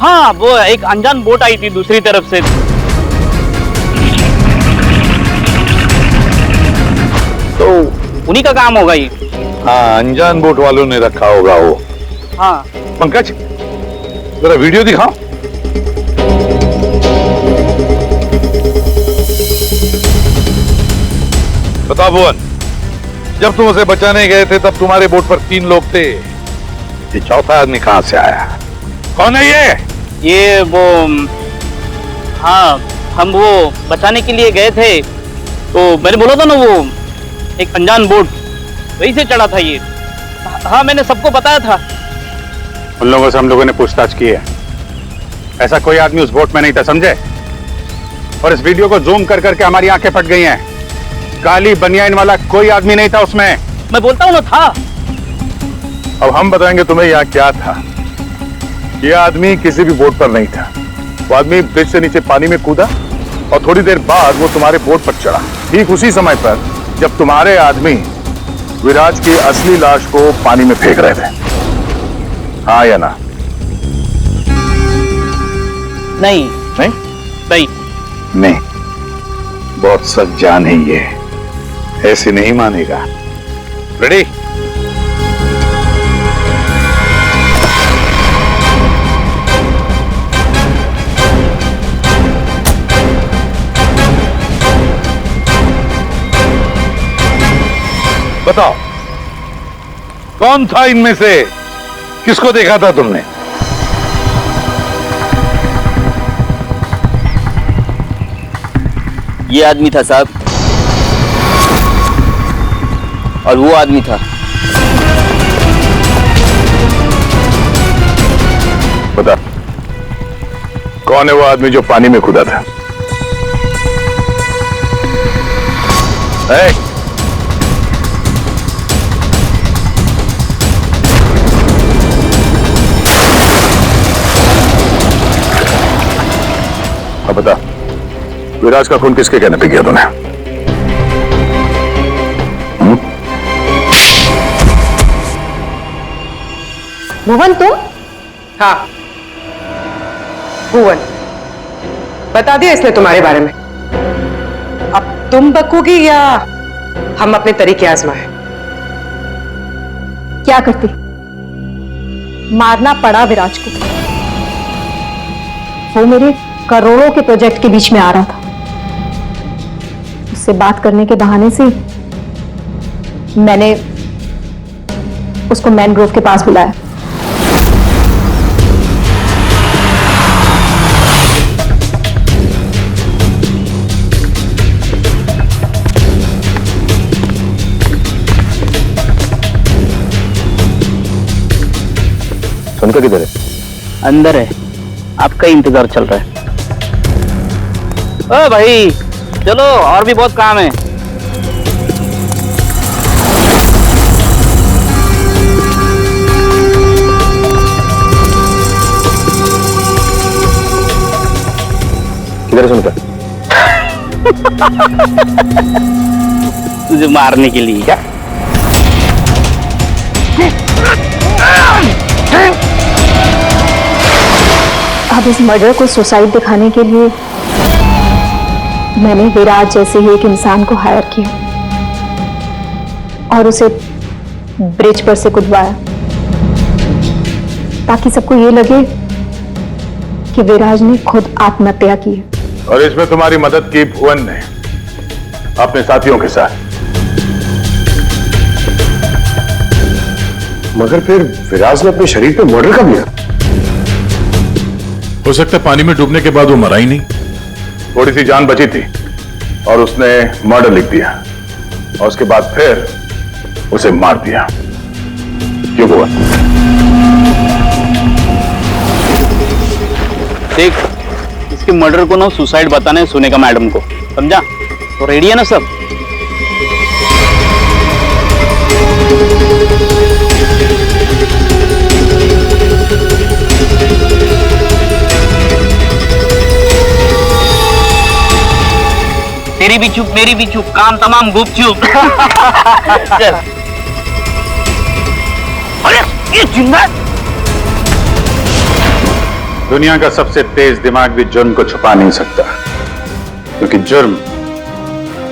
हाँ, वो एक अनजान बोट आई थी दूसरी तरफ से। तो उन्हीं का काम होगा ये। हाँ, अनजान बोट वालों ने रखा होगा वो। हाँ। पंकज, जरा वीडियो दिखाओ। बताओ भुवन, जब तुम उसे बचाने गए थे तब तुम्हारे बोट पर 3 लोग थे, ये चौथा आदमी कहां से आया? कौन है ये वो, हाँ, हम वो बचाने के लिए गए थे तो मैंने बोला था ना, वो एक अनजान बोट, वहीं से चढ़ा था ये। हाँ, मैंने सबको बताया था। उन लोगों से हम लोगों ने पूछताछ की है, ऐसा कोई आदमी उस बोट में नहीं था, समझे? और इस वीडियो को जूम कर करके हमारी आंखें फट गई हैं। काली बनियान वाला कोई आदमी नहीं था उसमें। मैं बोलता हूँ ना, था। अब हम बताएंगे तुम्हें यहाँ क्या था। यह आदमी किसी भी बोट पर नहीं था। वो आदमी ब्रिज से नीचे पानी में कूदा और थोड़ी देर बाद वो तुम्हारे बोट पर चढ़ा, ठीक उसी समय पर जब तुम्हारे आदमी विराज की असली लाश को पानी में फेंक रहे थे। हाँ या ना? नहीं नहीं नहीं नहीं, बहुत सच जान है ये, ऐसे नहीं मानेगा। रेडी? बताओ, कौन था इनमें से? किसको देखा था तुमने? ये आदमी था साहब, और वो आदमी था। बता, कौन है वो आदमी जो पानी में कूदा था? अब बता, विराज का खून किसके कहने पे किया तूने? भुवन, तुम? हाँ, भुवन, बता दिया इसने तुम्हारे बारे में। अब तुम बकोगी या हम अपने तरीके आजमाएं? क्या करती? मारना पड़ा विराज को। वो मेरे करोड़ों के प्रोजेक्ट के बीच में आ रहा था। उससे बात करने के बहाने से मैंने उसको मैनग्रोव के पास बुलाया। दीपक किधर है? अंदर है, आपका इंतजार चल रहा है। ओ भाई चलो, और भी बहुत काम है। किधर सुनकर? तुझे मारने के लिए। क्या? अब इस मर्डर को सुसाइड दिखाने के लिए मैंने विराज जैसे ही एक इंसान को हायर किया और उसे ब्रिज पर से कूदवाया, ताकि सबको ये लगे कि विराज ने खुद आत्महत्या की है। और इसमें तुम्हारी मदद की भुवन ने अपने साथियों के साथ। मगर फिर विराज ने अपने शरीर पे मर्डर कर लिया। हो सकता है पानी में डूबने के बाद वो मरा ही नहीं, थोड़ी सी जान बची थी और उसने मर्डर लिख दिया और उसके बाद फिर उसे मार दिया। क्यों हुआ? देख, इसके मर्डर को ना सुसाइड बताने सुने का मैडम को, समझा? तो रेडी है ना सब? तेरी भी चुप मेरी भी चुप, काम तमाम गुपचुप। चल। अरे ये जिंदा दुनिया का सबसे तेज दिमाग भी जुर्म को छुपा नहीं सकता, क्योंकि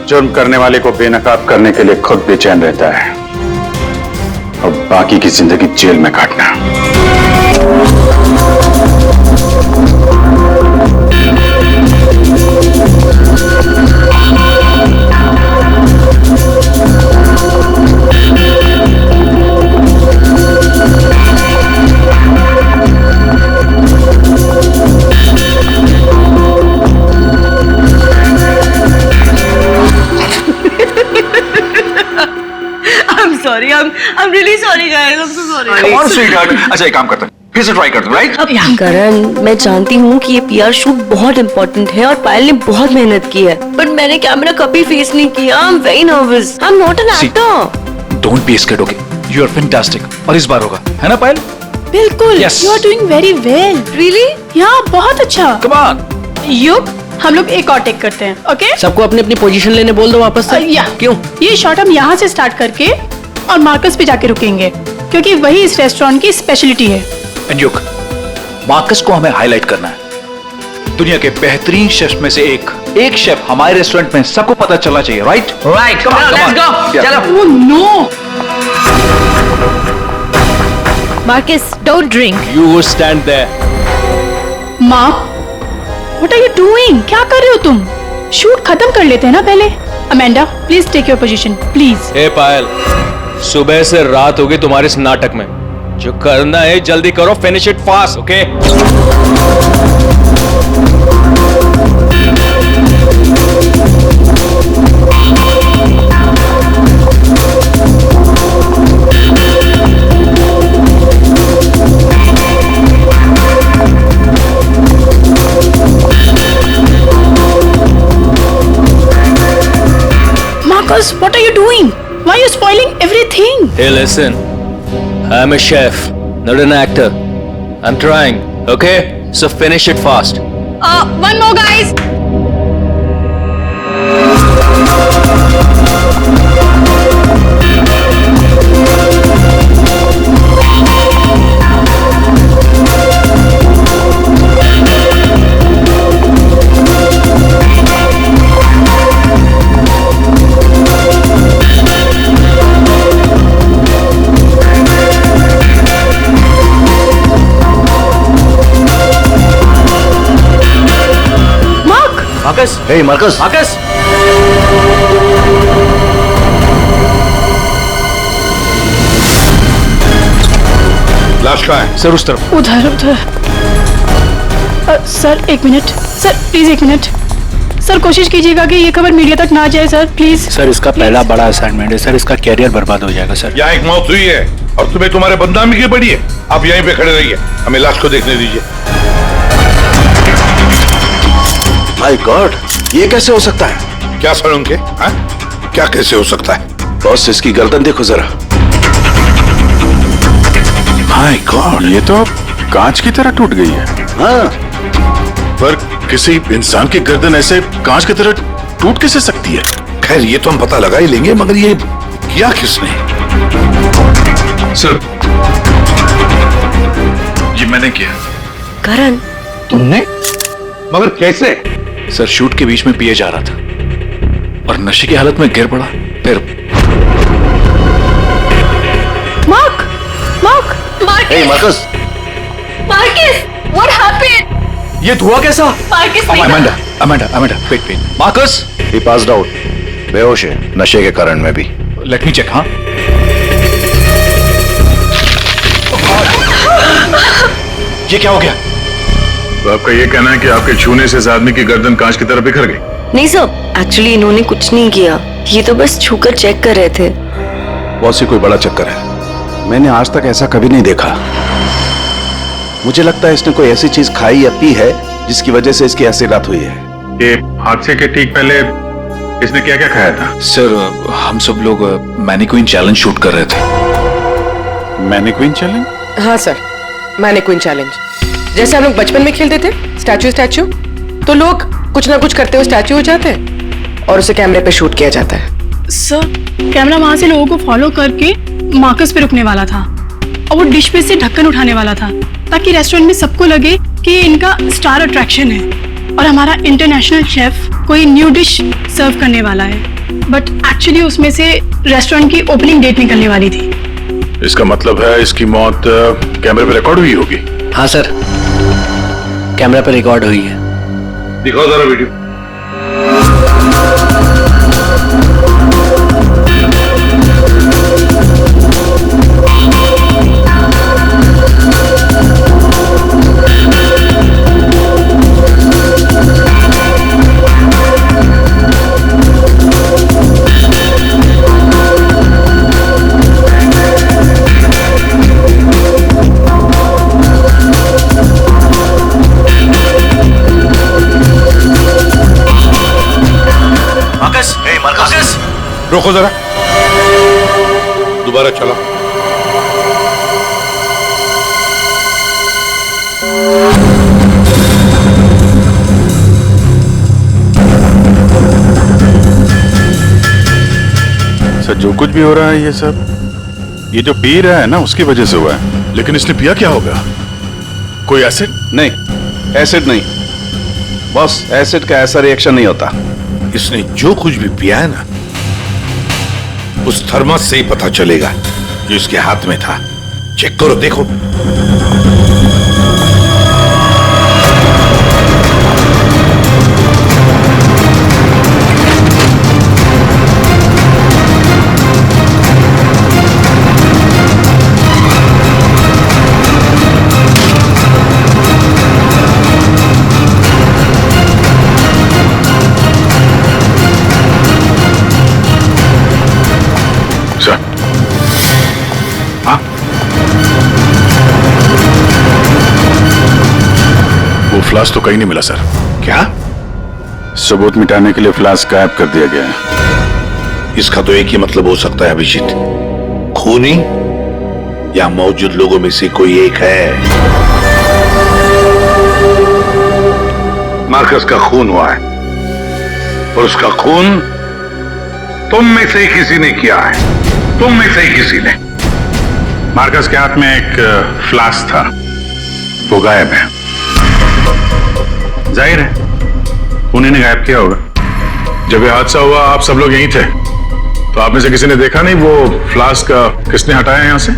जुर्म करने वाले को बेनकाब करने के लिए खुद बेचैन रहता है और बाकी की जिंदगी जेल में काटना। sorry. I'm really sorry, guys. I'm so sorry. Come on, sweetheart. अच्छा एक काम करते हैं, फिर से ट्राई करते हैं, राइट? करण, मैं जानती हूँ कि ये पीआर शूट बहुत इम्पोर्टेंट है और पायल ने बहुत मेहनत की है, पर मैंने कैमरा कभी फेस नहीं किया। I am very nervous. I am not an actor. Don't be scared, okay? You are fantastic. और इस बार होगा, है ना पायल? बिल्कुल। Yes. You are doing very well. Really? यहाँ बहुत अच्छा। Come on. युग, हम लोग एक और टेक करते हैं, ओके? सबको अपनी अपनी पोजीशन लेने बोल दो वापस से। क्यों? ये शॉट हम यहाँ से स्टार्ट करके और मार्कस पे जाके रुकेंगे, क्योंकि वही इस रेस्टोरेंट की स्पेशलिटी है। एंड युग, मार्कस को हमें हाईलाइट करना है। दुनिया के बेहतरीन शेफ में से एक शेफ हमारे रेस्टोरेंट में सबको पता चलना चाहिए, right? Right, come on, let's go. चलो। Oh no. Marcus, don't drink. You stand there. माँ, what are you doing? क्या कर रहे हो तुम? शूट खत्म कर लेते हैं ना पहले। Amanda, please take your position, please. Hey Payal, सुबह से रात हो गई तुम्हारे इस नाटक में। जो करना है जल्दी करो, finish it fast, okay? Marcus, what are you doing? Why are you spoiling everything? Hey, listen. I'm a chef, not an actor. I'm trying, okay? So finish it fast. One more, guys. Marcus, hey Marcus, Marcus, लाश कहाँ है? Sir उस तरफ। उधर। Sir एक minute, sir please एक minute. Sir कोशिश कीजिएगा कि ये खबर मीडिया तक ना जाए सर, प्लीज। सर इसका पहला बड़ा असाइनमेंट है सर, इसका कैरियर बर्बाद हो जाएगा सर। यहाँ एक मौत हुई है और तुम्हें तुम्हारे बदनामी की पड़ी है। आप यहीं पे खड़े रहिए, हमें लाश को देखने दीजिए। माय गॉड, ये कैसे हो सकता है? क्या सर उनके? क्या कैसे हो सकता है? बॉस इसकी गर्दन देखो जरा। माय गॉड, ये तो कांच की तरह टूट गई है। हाँ, पर किसी इंसान की गर्दन ऐसे कांच की तरह टूट कैसे सकती है? खैर ये तो हम पता लगा ही लेंगे, मगर ये किया किसने? सर ये मैंने किया। करण, तुमने? मगर कैसे? सर शूट के बीच में पिए जा रहा था और नशे की हालत में गिर पड़ा, फिर Mark, Mark, Hey, Marcus. Marcus, what happened? ये हुआ कैसा? Marcus, Amanda, wait. Marcus, He passed out. बेहोश है, नशे के कारण में भी। Let me check. हाँ, ये क्या हो गया? तो आपका ये कहना है कि आपके छूने से इस आदमी की गर्दन कांच की तरह बिखर गई? नहीं सर, एक्चुअली इन्होंने कुछ नहीं किया, ये तो बस छूकर चेक कर रहे थे। बॉस ये कोई बड़ा चक्कर है, मैंने आज तक ऐसा कभी नहीं देखा। मुझे लगता है इसने कोई ऐसी चीज खाई या पी है जिसकी वजह से इसकी ऐसी रात हुई है। ये हादसे के ठीक पहले इसने क्या क्या खाया था? सर हम सब लोग मैनिक्विन चैलेंज शूट कर रहे थे। Mannequin challenge? हाँ सर, मैनिक्विन चैलेंज। जैसे हम लोग बचपन में खेलते थे स्टैचू, तो लोग कुछ ना कुछ करते हुए स्टैचू हो जाते हैं और उसे कैमरे पे शूट किया जाता है। सर कैमरा वहां से लोगों को फॉलो करके मार्कस पे रुकने वाला था और वो डिश पे से ढक्कन उठाने वाला था ताकि रेस्टोरेंट में सबको लगे कि ये इनका स्टार अट्रैक्शन है और हमारा इंटरनेशनल शेफ कोई न्यू डिश सर्व करने वाला है। बट एक्चुअली उसमें से रेस्टोरेंट की ओपनिंग डेट निकलने वाली थी। इसका मतलब है इसकी मौत कैमरे पर रिकॉर्ड हुई होगी? हाँ सर, कैमरा पर रिकॉर्ड हुई है। दिखाओ जरा वीडियो। रोको जरा, दोबारा चला। सर जो कुछ भी हो रहा है ये सब, ये जो पी रहा है ना उसकी वजह से हुआ है। लेकिन इसने पिया क्या होगा? कोई एसिड? नहीं, एसिड नहीं बॉस, एसिड का ऐसा रिएक्शन नहीं होता। इसने जो कुछ भी पिया है ना, उस थर्मस से ही पता चलेगा जो इसके हाथ में था। चेक करो, देखो। फ्लास्क तो कहीं नहीं मिला सर। क्या? सबूत मिटाने के लिए फ्लास्क गायब कर दिया गया है। इसका तो एक ही मतलब हो सकता है अभिजीत, खूनी या मौजूद लोगों में से कोई एक है। मार्कस का खून हुआ है और उसका खून तुम में से ही किसी ने किया है, तुम में से ही किसी ने। मार्कस के हाथ में एक फ्लास्क था, वो गायब है। जाहिर है उन्हीं ने गायब किया होगा। जब ये हादसा हुआ आप सब लोग यहीं थे, तो आप में से किसी ने देखा नहीं वो फ्लास्क किसने हटाया यहां से?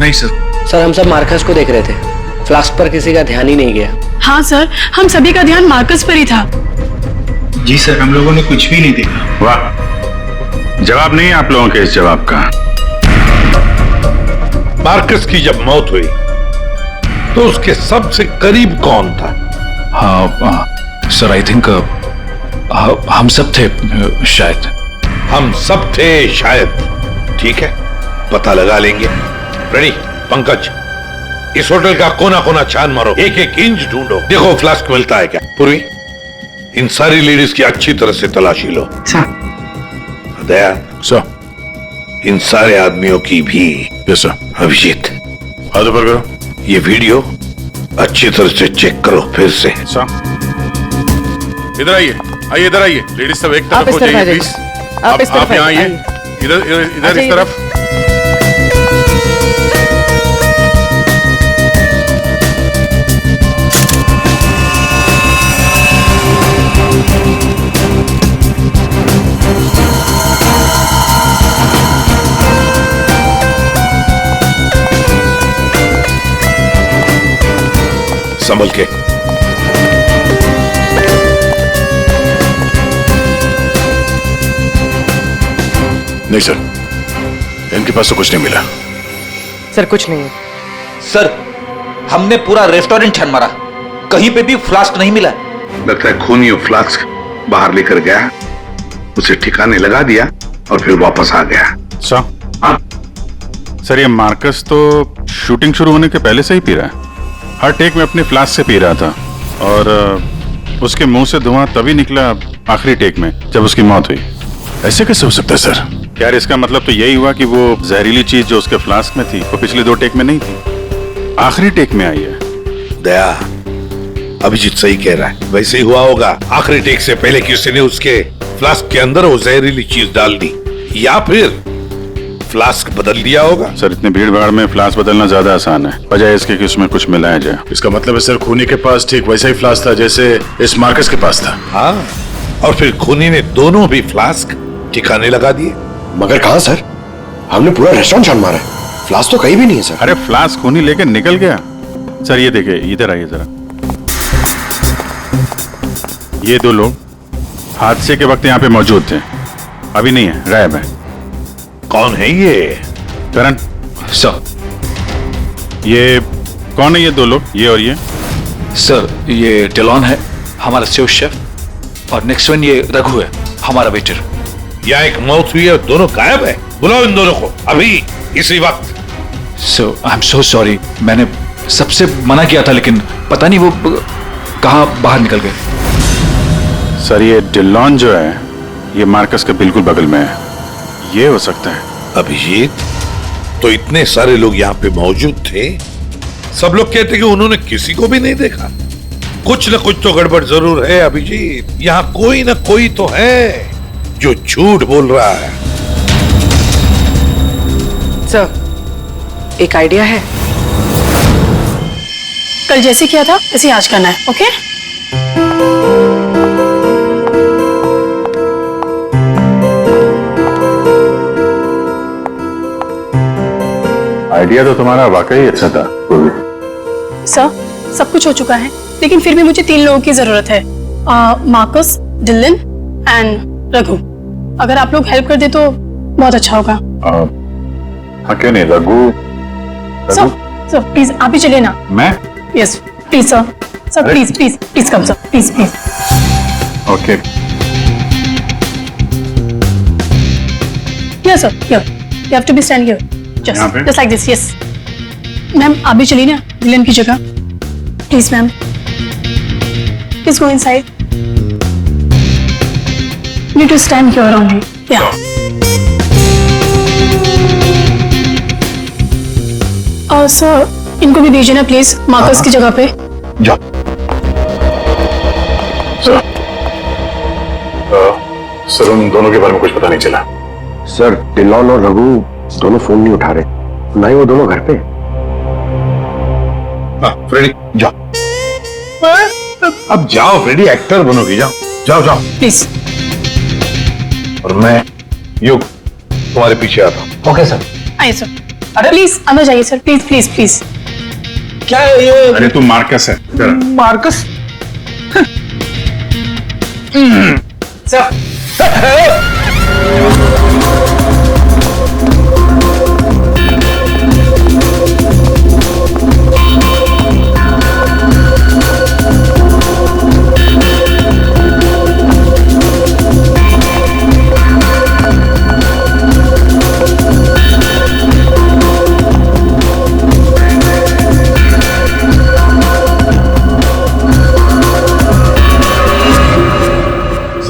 नहीं सर। सर हम सब मार्कस को देख रहे थे, फ्लास्क पर किसी का ध्यान ही नहीं गया। हाँ सर, हम सभी का ध्यान मार्कस पर ही था। जी सर, हम लोगों ने कुछ भी नहीं देखा। वाह, जवाब नहीं है आप लोगों के इस जवाब का। मार्कस की जब मौत हुई तो उसके सबसे करीब कौन था? हाँ सर, आई थिंक हम सब थे शायद। हम सब थे शायद। ठीक है, पता लगा लेंगे। रेडी पंकज, इस होटल का कोना कोना छान मारो, एक एक इंच ढूंढो, देखो फ्लास्क मिलता है क्या। पूर्वी, इन सारी लेडीज की अच्छी तरह से तलाशी लो। दया सर, इन सारे आदमियों की भी। Yes sir. अभिजीत, हाथ ऊपर करो। ये वीडियो अच्छी तरह से चेक करो फिर से। सर, इधर आइए, आइए इधर आइए। लेडीज सब एक तरफ हो जाइए प्लीज। आप यहाँ आइए, इधर इधर इधर इस तरफ। संभल के। नहीं सर, इनके पास तो कुछ नहीं मिला। सर कुछ नहीं है। सर, हमने पूरा रेस्टोरेंट छान मारा, कहीं पे भी फ्लास्क नहीं मिला। लगता है खूनी फ्लास्क बाहर लेकर गया, उसे ठिकाने लगा दिया और फिर वापस आ गया। सर ये मार्कस तो शूटिंग शुरू होने के पहले से ही पी रहा है। हर टेक में अपने फ्लास्क से पी रहा था और उसके मुंह से धुआं तभी निकला आखिरी टेक में जब उसकी मौत हुई। ऐसे कैसे हो सकता है सर? यार इसका मतलब तो यही हुआ कि वो जहरीली चीज जो उसके फ्लास्क में थी वो पिछले 2 टेक में नहीं थी, आखिरी टेक में आई है। दया, अभिजीत सही कह रहा है, वैसे ही हुआ होगा। आखिरी टेक से पहले किसी ने उसके फ्लास्क के अंदर वो जहरीली चीज डाल दी या फिर फ्लास्क बदल दिया होगा। सर इतनी भीड़ भाड़ में फ्लास्क बदलना ज्यादा आसान है, बजाय इसके कि उसमें कुछ मिलाया जाए। इसका मतलब है सर खूनी के पास ठीक वैसा ही फ्लास्क था जैसे इस मार्कस के पास था। हाँ, और फिर खूनी ने दोनों भी फ्लास्क ठिकाने लगा दिए। मगर कहाँ सर? हमने पूरा रेस्टोरेंट छान मारा है, फ्लास्क तो कहीं भी नहीं है सर। अरे फ्लास्क खूनी लेके निकल गया। सर ये देखिए, इधर आइए जरा। ये 2 लोग हादसे के वक्त यहाँ पे मौजूद थे, अभी नहीं है, गायब है। कौन है ये? करण सर, ये कौन है ये 2 लोग, ये और ये? सर ये डेलॉन है, हमारा सेफ शेफ, और नेक्स्ट वन ये रघु है, हमारा वेटर। यहाँ एक मौत हुई है, दोनों गायब है। बुलाओ इन दोनों को अभी, इसी वक्त। सो आई एम सो सॉरी, मैंने सबसे मना किया था लेकिन पता नहीं वो कहाँ बाहर निकल गए। सर ये डेलॉन जो है ये मार्कस के बिल्कुल बगल में है, ये हो सकता है। अभिजीत, तो इतने सारे लोग यहाँ पे मौजूद थे, सब लोग कहते कि उन्होंने किसी को भी नहीं देखा। कुछ न कुछ तो गड़बड़ जरूर है अभिजीत, यहाँ कोई न कोई तो है जो झूठ बोल रहा है। सर एक आइडिया है। कल जैसे किया था वैसे आज करना है, ओके? आइडिया तो तुम्हारा वाकई अच्छा था। सर सब कुछ हो चुका है, लेकिन फिर भी मुझे 3 लोगों की जरूरत है, मार्कस, डिलन एंड रघु। अगर आप लोग हेल्प कर दे तो बहुत अच्छा होगा। हाँ क्यों नहीं, रघु। सर प्लीज आप ही चलिए ना। मैं? Yes please sir, sir please please please come sir, please please. Okay. Yes sir, here you have to be stand here, just like this. Yes ma'am, आप भी चलिए ना डिलन की जगह, please ma'am, please go inside. You need to stand here only. Yeah. Sir इनको भी भेजिए ना प्लीज, मार्कस की जगह पे। जाओ। सर उन दोनों के बारे में कुछ पता नहीं चला। सर डिलॉन और रघु दोनों फोन नहीं उठा रहे, ना ही वो दोनों घर पे। हाँ फ्रेडी जाओ। अब जाओ फ्रेडी, एक्टर बनोगी, जाओ जाओ जाओ प्लीज। और मैं युग तुम्हारे पीछे आता हूँ। Okay sir. आइए सर। अरे प्लीज अंदर जाइए सर, प्लीज प्लीज प्लीज। क्या है ये? अरे तू मार्कस है। मार्कस? सर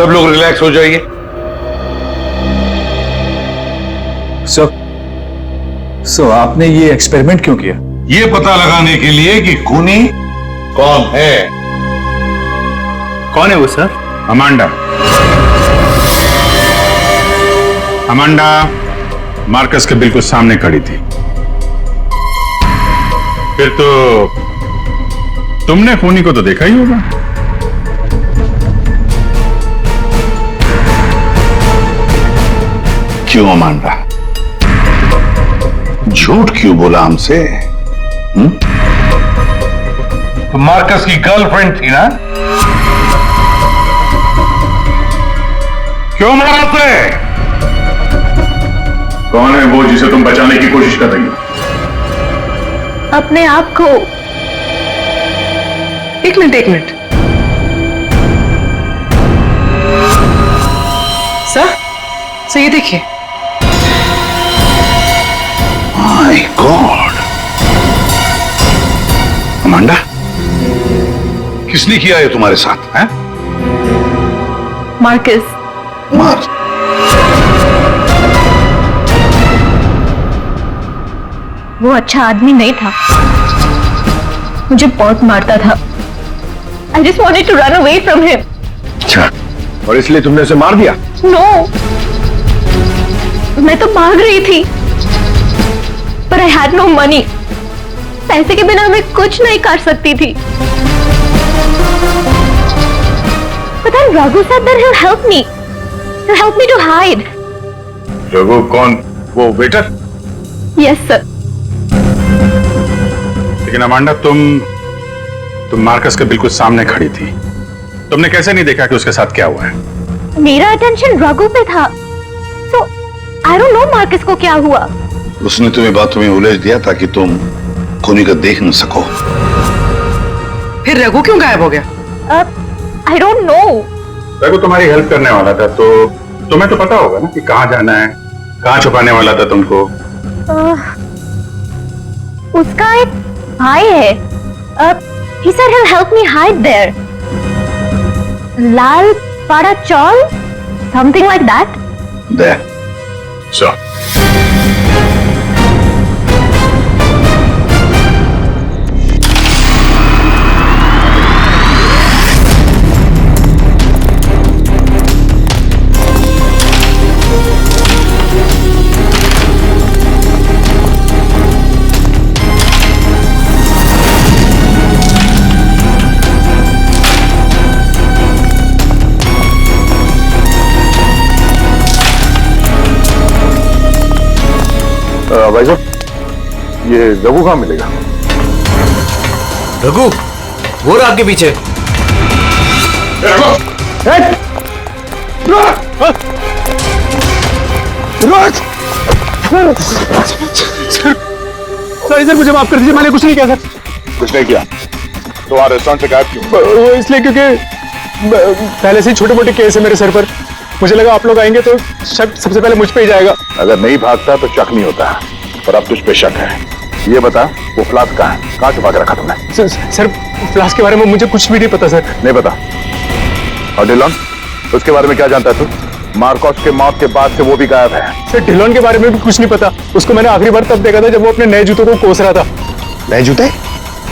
सब लोग रिलैक्स हो जाइए। सो आपने ये एक्सपेरिमेंट क्यों किया? ये पता लगाने के लिए कि खूनी कौन है। कौन है वो सर? अमांडा। अमांडा मार्कस के बिल्कुल सामने खड़ी थी। फिर तो तुमने खूनी को तो देखा ही होगा। क्यों अमांडा, झूठ क्यों बोला हमसे? तो मार्कस की गर्लफ्रेंड थी ना? क्यों मारा उसे? कौन है वो जिसे तुम बचाने की कोशिश कर रही हो? अपने आप को। एक मिनट सर ये देखिए। माय गॉड, अमांडा, किसने किया है तुम्हारे साथ? हैं? मार्कस। वो अच्छा आदमी नहीं था, मुझे बहुत मारता था। I just wanted to run away from him. अच्छा, और इसलिए तुमने उसे मार दिया? No, मैं तो भाग रही थी, पर I had no money. पैसे के बिना मैं कुछ नहीं कर सकती थी। But then Raghu said that he'll help me. He'll help me to hide. Raghu कौन? वो वेटर? Yes, sir. लेकिन अमांडा, तुम मार्कस के बिल्कुल सामने खड़ी थी। तुमने कैसे नहीं देखा कि उसके साथ क्या हुआ है? मेरा अटेंशन रघु पे था, so I don't know Marcus को क्या हुआ। उसने तुम्हें बातों में उलझ दिया ताकि तुम खूनी को देख न सको। फिर रघु क्यों गायब हो गया? I don't know. रघु तुम्हारी हेल्प करने वाला था, तो तुम्हें तो पता होगा ना कि कहाँ जाना है, कहाँ छुपाने वाला था तुमको। उसका एक भाई है, he said he'll help me hide there. लाल पाड़ा चौल, something like that. There. So. भाई साहब, ये रघु कहाँ मिलेगा? रघु वो रहा आपके पीछे। सॉरी सर, मुझे माफ कर दीजिए, मैंने कुछ नहीं किया सर। कुछ नहीं किया तो वहाँ रेस्टोरेंट से गायब क्यों? वो इसलिए क्योंकि पहले से ही छोटे मोटे केस है मेरे सर पर। मुझे लगा आप लोग आएंगे तो शक सबसे पहले मुझ पे ही जाएगा। अगर नहीं भागता तो शक नहीं होता, पर अब तुझ पे शक है। ये बता, वो फ्लास्क कहाँ है? कहाँ छुपा के रखा तुमने? सर फ्लास्क के बारे में मुझे कुछ भी नहीं पता सर। नहीं पता? और डिलॉन, उसके बारे में क्या जानता है तू? मार्कोस के मौत के बाद से वो भी गायब है। सर डिलॉन के बारे में भी कुछ नहीं पता। उसको मैंने आखिरी बार तब देखा था जब वो अपने नए जूतों को कोस रहा था। नए जूते?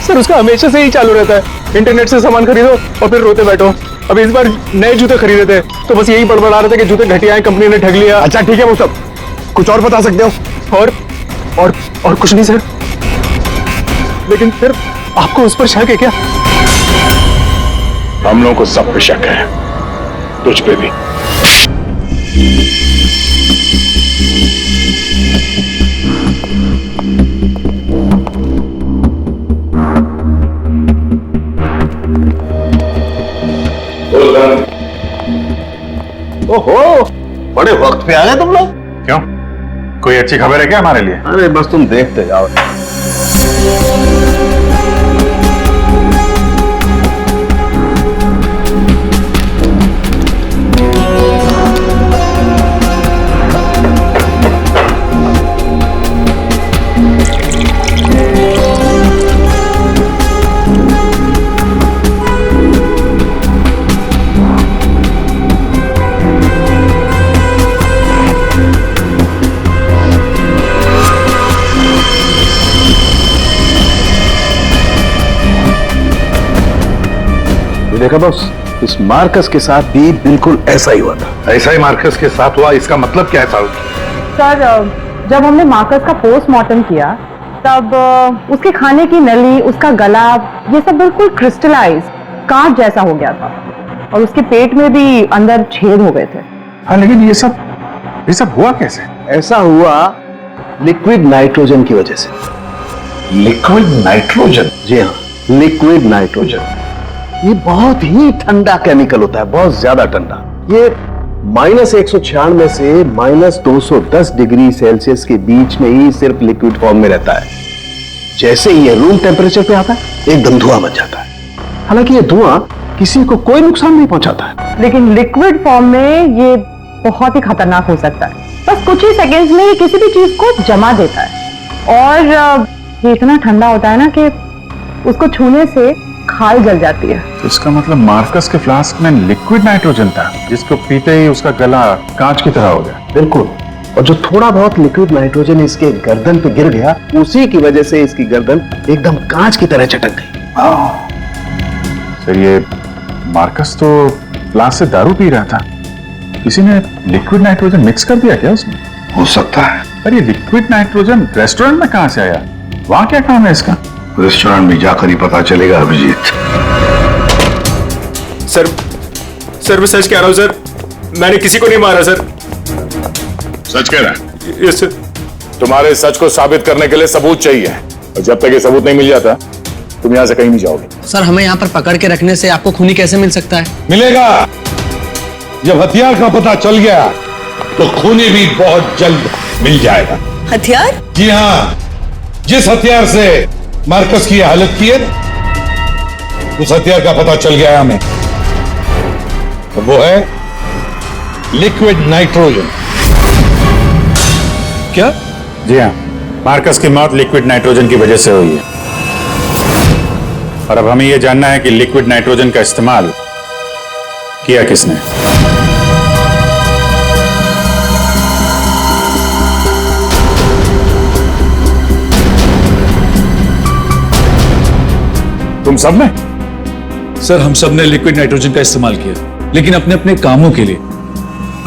सर उसका हमेशा से ही चालू रहता है, इंटरनेट से सामान खरीदो और फिर रोते बैठो। अब इस बार नए जूते खरीदे थे तो बस यही बड़बड़ा रहे थे कि जूते घटिया हैं, कंपनी ने ठग लिया। अच्छा ठीक है, वो सब कुछ और बता सकते हो? और कुछ नहीं सर। लेकिन फिर आपको उस पर शक है क्या? हम लोगों को सब पे शक है, तुझ पे भी। ओहो, बड़े वक्त पे आ गए तुम लोग। क्यों, कोई अच्छी खबर है क्या हमारे लिए? अरे बस तुम देखते जाओ। ये देखा बॉस, इस मार्कस के साथ भी बिल्कुल ऐसा ही हुआ था। ऐसा ही मार्कस के साथ हुआ, इसका मतलब क्या है साहब? सर, जब हमने मार्कस का पोस्टमार्टम किया तब उसके खाने की नली, उसका गला, ये सब बिल्कुल क्रिस्टलाइज कांच जैसा हो गया था और उसके पेट में भी अंदर छेद हो गए थे। हाँ, लेकिन ये सब हुआ कैसे? ऐसा हुआ लिक्विड नाइट्रोजन की वजह से। Liquid nitrogen? जी हाँ, लिक्विड नाइट्रोजन। ये बहुत ही ठंडा केमिकल होता है, बहुत ज्यादा ठंडा। ये -196 से -210 डिग्री सेल्सियस के बीच में ही सिर्फ लिक्विड फॉर्म में रहता है। जैसे ही ये रूम टेम्परेचर पे आता है, एकदम धुआं बन जाता है। हालांकि ये धुआं किसी को कोई नुकसान नहीं पहुंचाता है, लेकिन लिक्विड फॉर्म में ये बहुत ही खतरनाक हो सकता है। बस कुछ ही सेकेंड्स में ये किसी भी चीज को जमा देता है और ये इतना ठंडा होता है ना कि उसको छूने से खाल जल जाती है। तो इसका मतलब मार्कस के फ्लास्क में लिक्विड नाइट्रोजन था, जिसको पीते ही उसका गला कांच की तरह हो गया। बिल्कुल। और जो थोड़ा बहुत लिक्विड नाइट्रोजन इसके गर्दन पे गिर गया, उसी की वजह से इसकी गर्दन एकदम कांच की तरह चटक गई। सर, ये मार्कस तो फ्लास्क से दारू पी रहा था, किसी ने लिक्विड नाइट्रोजन मिक्स कर दिया क्या उसमें? हो सकता है। पर ये लिक्विड नाइट्रोजन रेस्टोरेंट में कहां से आया? वहां क्या काम है इसका? रेस्टोरेंट में जाकर ही पता चलेगा अभिजीत। सर मैं सच कह रहा हूं सर, मैंने किसी को नहीं मारा सर। सच कह रहा है? Yes sir. तुम्हारे सच को साबित करने के लिए सबूत चाहिए, और जब तक ये सबूत नहीं मिल जाता तुम यहाँ से कहीं नहीं जाओगे। सर, हमें यहाँ पर पकड़ के रखने से आपको खूनी कैसे मिल सकता है? मिलेगा। जब हथियार का पता चल गया तो खूनी भी बहुत जल्द मिल जाएगा। हथियार? जी हाँ, जिस हथियार से मार्कस की हालत की है, उस हथियार का पता चल गया है हमें। वो है लिक्विड नाइट्रोजन। क्या? जी हाँ, मार्कस की मौत लिक्विड नाइट्रोजन की वजह से हुई है, और अब हमें यह जानना है कि लिक्विड नाइट्रोजन का इस्तेमाल किया किसने। तुम सब ने? सर, हम सब ने लिक्विड नाइट्रोजन का इस्तेमाल किया, लेकिन अपने अपने कामों के लिए,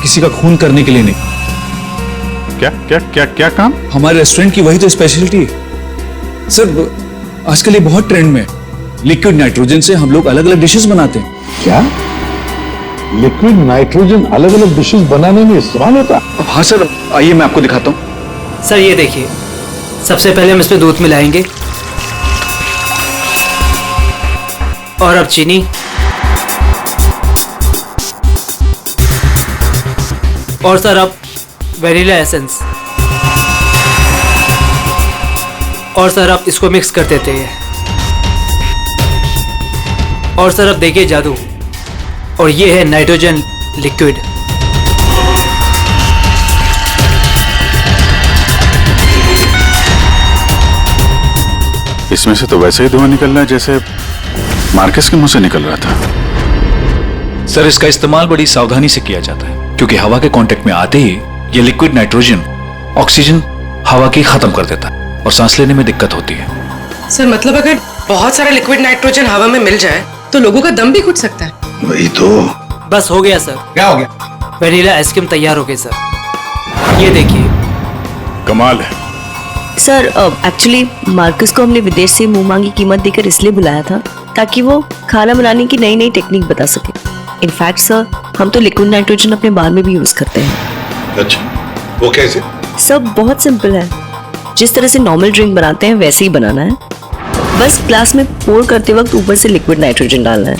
किसी का खून करने के लिए नहीं। क्या क्या क्या क्या काम? हमारे रेस्टोरेंट की वही तो स्पेशलिटी है सर। आजकल ये बहुत ट्रेंड में, लिक्विड नाइट्रोजन से हम लोग अलग अलग डिशेस बनाते हैं। क्या लिक्विड नाइट्रोजन अलग अलग डिशेस बनाने में इस्तेमाल होता है? हाँ सर, आइए मैं आपको दिखाता हूँ। सर, ये देखिए, सबसे पहले हम इसमें दूध मिलाएंगे, और अब चीनी, और सर अब वेनिला एसेंस, और सर अब इसको मिक्स कर देते हैं। और सर अब देखिए जादू, और ये है नाइट्रोजन लिक्विड। इसमें से तो वैसे ही धुआं निकल रहा है जैसे मार्कस के मुंह से निकल रहा था। सर, इसका इस्तेमाल बड़ी सावधानी से किया जाता है, क्योंकि हवा के कांटेक्ट में आते ही ये लिक्विड नाइट्रोजन ऑक्सीजन हवा की खत्म कर देता है और सांस लेने में दिक्कत होती है। सर, मतलब अगर बहुत सारा लिक्विड नाइट्रोजन हवा में मिल जाए तो लोगों का दम भी घुट सकता है। वही तो। बस हो गया सर। क्या हो गया? वेनिला आइसक्रीम तैयार हो गई सर, ये देखिए। कमाल है सर। एक्चुअली मार्कस को हमने विदेश से मुंह मांगी कीमत देकर इसलिए बुलाया था ताकि वो खाना बनाने की नई नई टेक्निक बता सके। इनफैक्ट सर, हम तो लिक्विड नाइट्रोजन अपने बार में भी यूज करते हैं। अच्छा, वो कैसे? सब बहुत सिंपल है, जिस तरह से नॉर्मल ड्रिंक बनाते हैं वैसे ही बनाना है। बस ग्लास में पोर करते वक्त ऊपर से लिक्विड नाइट्रोजन डालना है,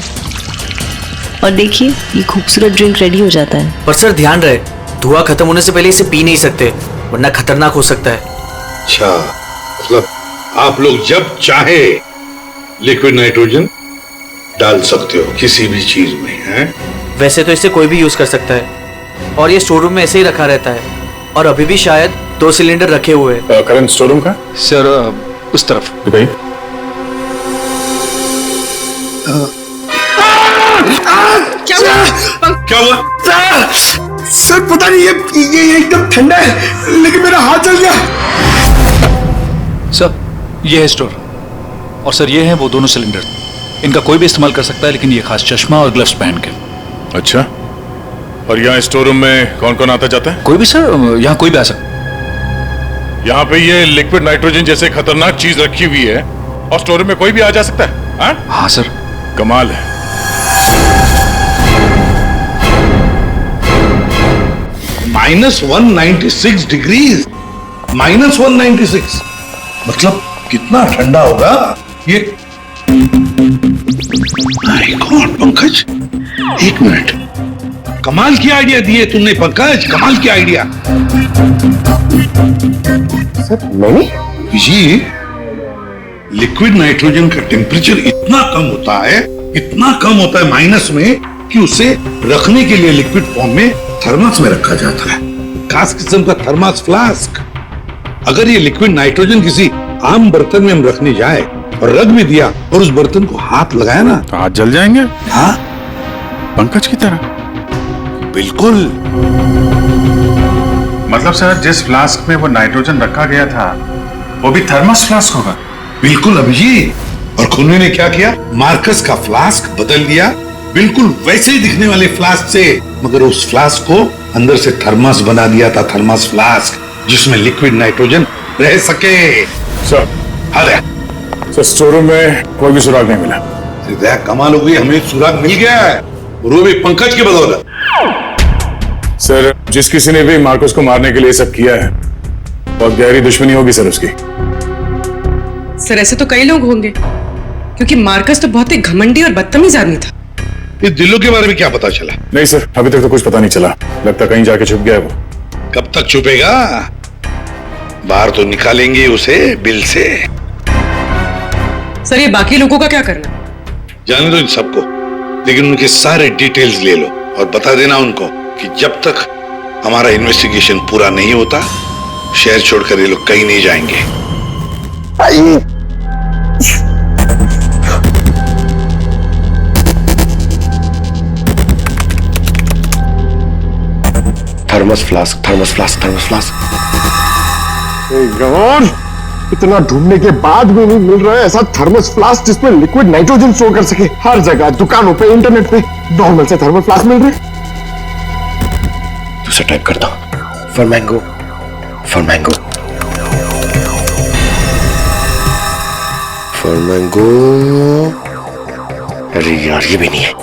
और देखिए ये खूबसूरत ड्रिंक रेडी हो जाता है। पर सर ध्यान रहे, धुआं खत्म होने से पहले इसे पी नहीं सकते, वरना खतरनाक हो सकता है। अच्छा, मतलब आप लोग जब चाहे लिक्विड नाइट्रोजन डाल सकते हो किसी भी चीज में, हैं? वैसे तो इसे कोई भी यूज कर सकता है, और ये स्टोर रूम में ऐसे ही रखा रहता है, और अभी भी शायद 2 सिलेंडर रखे हुए हैं। करंट स्टोर रूम का? सर, उस तरफ। भाई क्या हुआ? सर पता नहीं, ये एकदम ठंडा है, लेकिन मेरा हाथ जल गया। सर, ये है स्टोर, और सर ये है वो दोनों सिलेंडर। इनका कोई भी इस्तेमाल कर सकता है, लेकिन ये खास चश्मा और ग्लव्स पहन के। अच्छा, और यहाँ स्टोर रूम में कौन कौन आता जाता है? कोई भी सर, यहाँ कोई भी आ सकता है। यहाँ पे ये लिक्विड नाइट्रोजन जैसे खतरनाक चीज रखी हुई है और स्टोर रूम में कोई भी आ जा सकता है? हाँ? हाँ सर। कमाल है। -196 डिग्रीज, -196 मतलब कितना ठंडा होगा ये? माय गॉड पंकज, एक मिनट, कमाल की आइडिया दिए तुमने पंकज, कमाल की आइडिया। सर मैंने जी, लिक्विड नाइट्रोजन का टेम्परेचर इतना कम होता है, इतना कम होता है माइनस में, कि उसे रखने के लिए लिक्विड फॉर्म में थर्मस में रखा जाता है, खास किस्म का थर्मस फ्लास्क। अगर ये लिक्विड नाइट्रोजन किसी आम बर्तन में हम रखने जाए और रख भी दिया और उस बर्तन को हाथ लगाया ना, तो हाथ जल जाएंगे। हाँ, पंकज की तरह। बिल्कुल। मतलब सर, जिस फ्लास्क में वो नाइट्रोजन रखा गया था वो भी थर्मस फ्लास्क होगा? बिल्कुल अभिजीत। और खुन्नी ने क्या किया, मार्कस का फ्लास्क बदल दिया, बिल्कुल वैसे ही दिखने वाले फ्लास्क से, मगर उस फ्लास्क को अंदर से थर्मस बना दिया था, थर्मस फ्लास्क, जिसमें लिक्विड नाइट्रोजन रह सके। सर, अरे सर, स्टोर रूम में कोई भी सुराग नहीं मिला। कमाल हो गई, हमें सुराग मिल गया है, वो भी पंकज की बदौलत। सर, जिस किसी ने भी मार्कस को मारने के लिए सब किया है, बहुत गहरी दुश्मनी होगी सर उसकी। सर ऐसे तो कई लोग होंगे, क्योंकि मार्कस तो बहुत ही घमंडी और बदतमीज आदमी था। इस दिल्लो के बारे में क्या पता चला? नहीं सर, अभी तक तो कुछ पता नहीं चला, लगता कहीं जाके छुप गया है वो। कब तक छुपेगा? बाहर तो निकालेंगे उसे बिल से। सर ये बाकी लोगों का क्या करना? जाने दो इन सबको, लेकिन उनके सारे डिटेल्स ले लो और बता देना उनको कि जब तक हमारा इन्वेस्टिगेशन पूरा नहीं होता, शहर छोड़कर ये लोग कहीं नहीं जाएंगे। Thermos flask, thermos flask, thermos flask. इतना ढूंढने के बाद भी नहीं मिल रहा है ऐसा थर्मस फ्लास्क जिसमें लिक्विड नाइट्रोजन स्टोर कर सके। हर जगह, दुकानों पे, इंटरनेट पे नॉर्मल से थर्मल फ्लास्क मिल रहे। दूसरा टाइप करता हूं, for mango, for mango, for mango. अरे यार, ये भी नहीं है।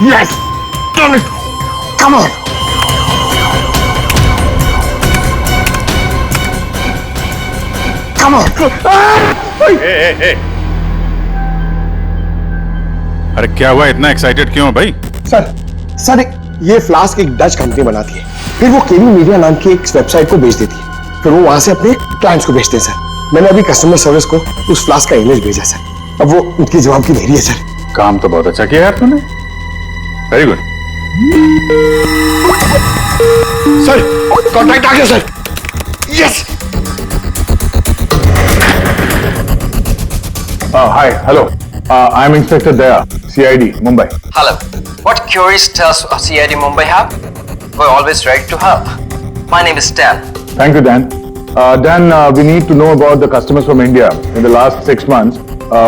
Yes! Done it! Come on! Come on! hey. अरे क्या हुआ, इतना एक्साइटेड क्यों हो भाई? सर ये फ्लास्क एक डच कंपनी बनाती है, फिर वो केवी मीडिया नाम की एक वेबसाइट को बेच देती है, फिर वो वहां से अपने क्लाइंट्स को बेचते हैं सर। मैंने अभी कस्टमर सर्विस को उस फ्लास्क का इमेज भेजा सर, अब वो उनकी जवाब की देरी है सर। काम तो बहुत अच्छा किया यार तूने, वेरी गुड। सर कॉन्टैक्ट आ गया sir. Yes. Hi, hello, I am inspector Daya, CID Mumbai. Hello. What queries does CID Mumbai have? We're always ready to help. My name is Dan. Thank you, Dan. Dan, we need to know about the customers from India in the last 6 months